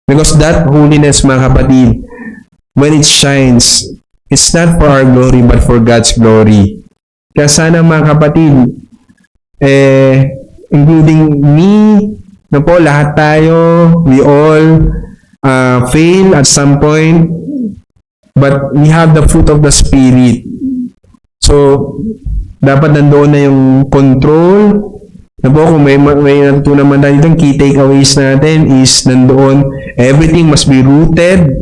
Because that holiness, mga kapatid, when it shines, it's not for our glory, but for God's glory. Kaya sana mga kapatid, including me, na po, lahat tayo, we all fail at some point, but we have the fruit of the Spirit. So, dapat nandoon na yung control. Na po, kung may natutunan naman tayo dito, key takeaways natin is nandoon, everything must be rooted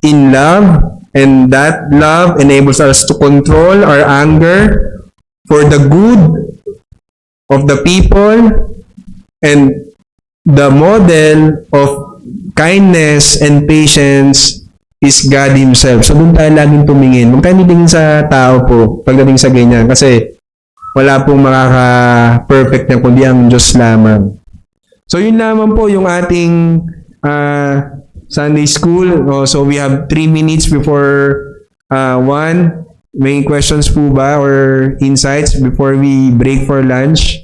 in love, and that love enables us to control our anger for the good of the people, and the model of kindness and patience is God Himself. So, doon tayo laging tumingin. Huwag tayo titingin sa tao po pagdating sa ganyan. Kasi, wala pong makaka-perfect na kundi ang Diyos lamang. So, yun lamang po yung ating Sunday School. So, we have 3 minutes before 1. May questions po ba or insights before we break for lunch?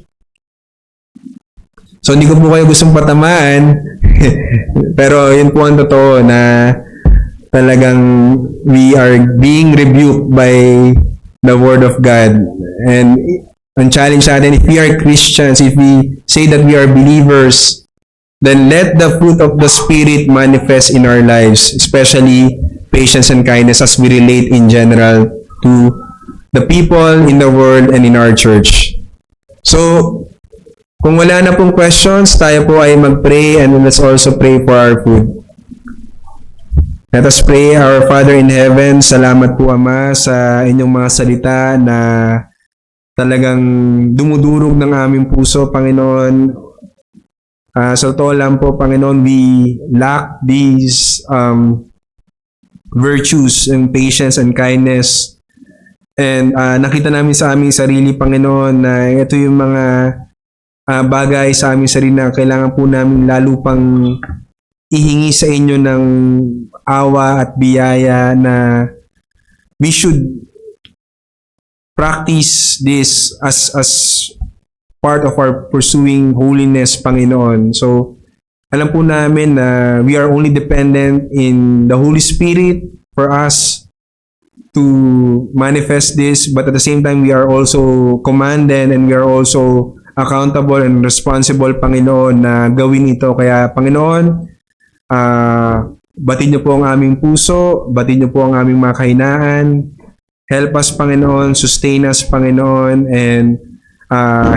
So, hindi ko po kayo gustong patamaan. Pero, yun po ang totoo na talagang we are being rebuked by the Word of God. And ang challenge natin, if we are Christians, if we say that we are believers, then let the fruit of the Spirit manifest in our lives, especially patience and kindness as we relate in general to the people in the world and in our church. So, kung wala na pong questions, tayo po ay mag-pray, and let's also pray for our food. Let us pray. Our Father in heaven, salamat po Ama sa inyong mga salita na talagang dumudurog ng aming puso, Panginoon. Sa totoo lang po, Panginoon, we lack these virtues and patience and kindness. And nakita namin sa aming sarili, Panginoon, na ito yung mga bagay sa aming sarili na kailangan po namin lalo pang ihingi sa inyo ng awa at biyaya na we should practice this as part of our pursuing holiness, Panginoon. So, alam po namin na we are only dependent in the Holy Spirit for us to manifest this, but at the same time, we are also commanded and we are also accountable and responsible, Panginoon, na gawin ito. Kaya, Panginoon, batin niyo po ang aming puso, batin niyo po ang aming mga kahinaan. Help us, Panginoon, sustain us, Panginoon, and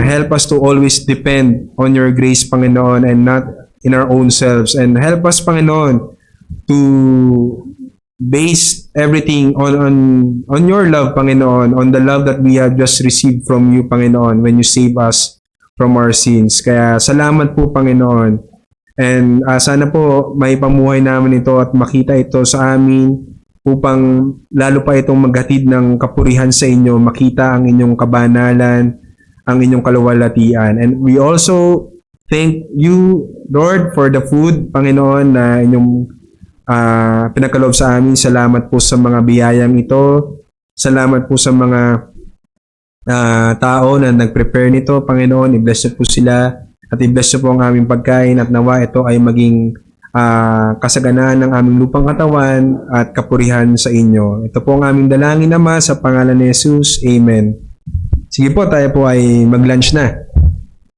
help us to always depend on your grace, Panginoon, and not in our own selves. And help us, Panginoon, to base everything on your love, Panginoon, on the love that we have just received from you, Panginoon, when you save us from our sins. Kaya salamat po, Panginoon. And sana po may pamuhay namin ito at makita ito sa amin upang lalo pa itong maghatid ng kapurihan sa inyo, makita ang inyong kabanalan, ang inyong kaluwalhatian. And we also thank you, Lord, for the food, Panginoon, na inyong pinagkaloob sa amin. Salamat po sa mga biyayang ito. Salamat po sa mga tao na nag-prepare nito, Panginoon. I-bless niyo po sila. At i-bless niyo po ang aming pagkain at nawa ito ay maging kasaganaan ng aming lupang katawan at kapurihan sa inyo. Ito po ang aming dalangin, Ama, sa pangalan ni Jesus. Amen. Sige po, tayo po ay mag-lunch na.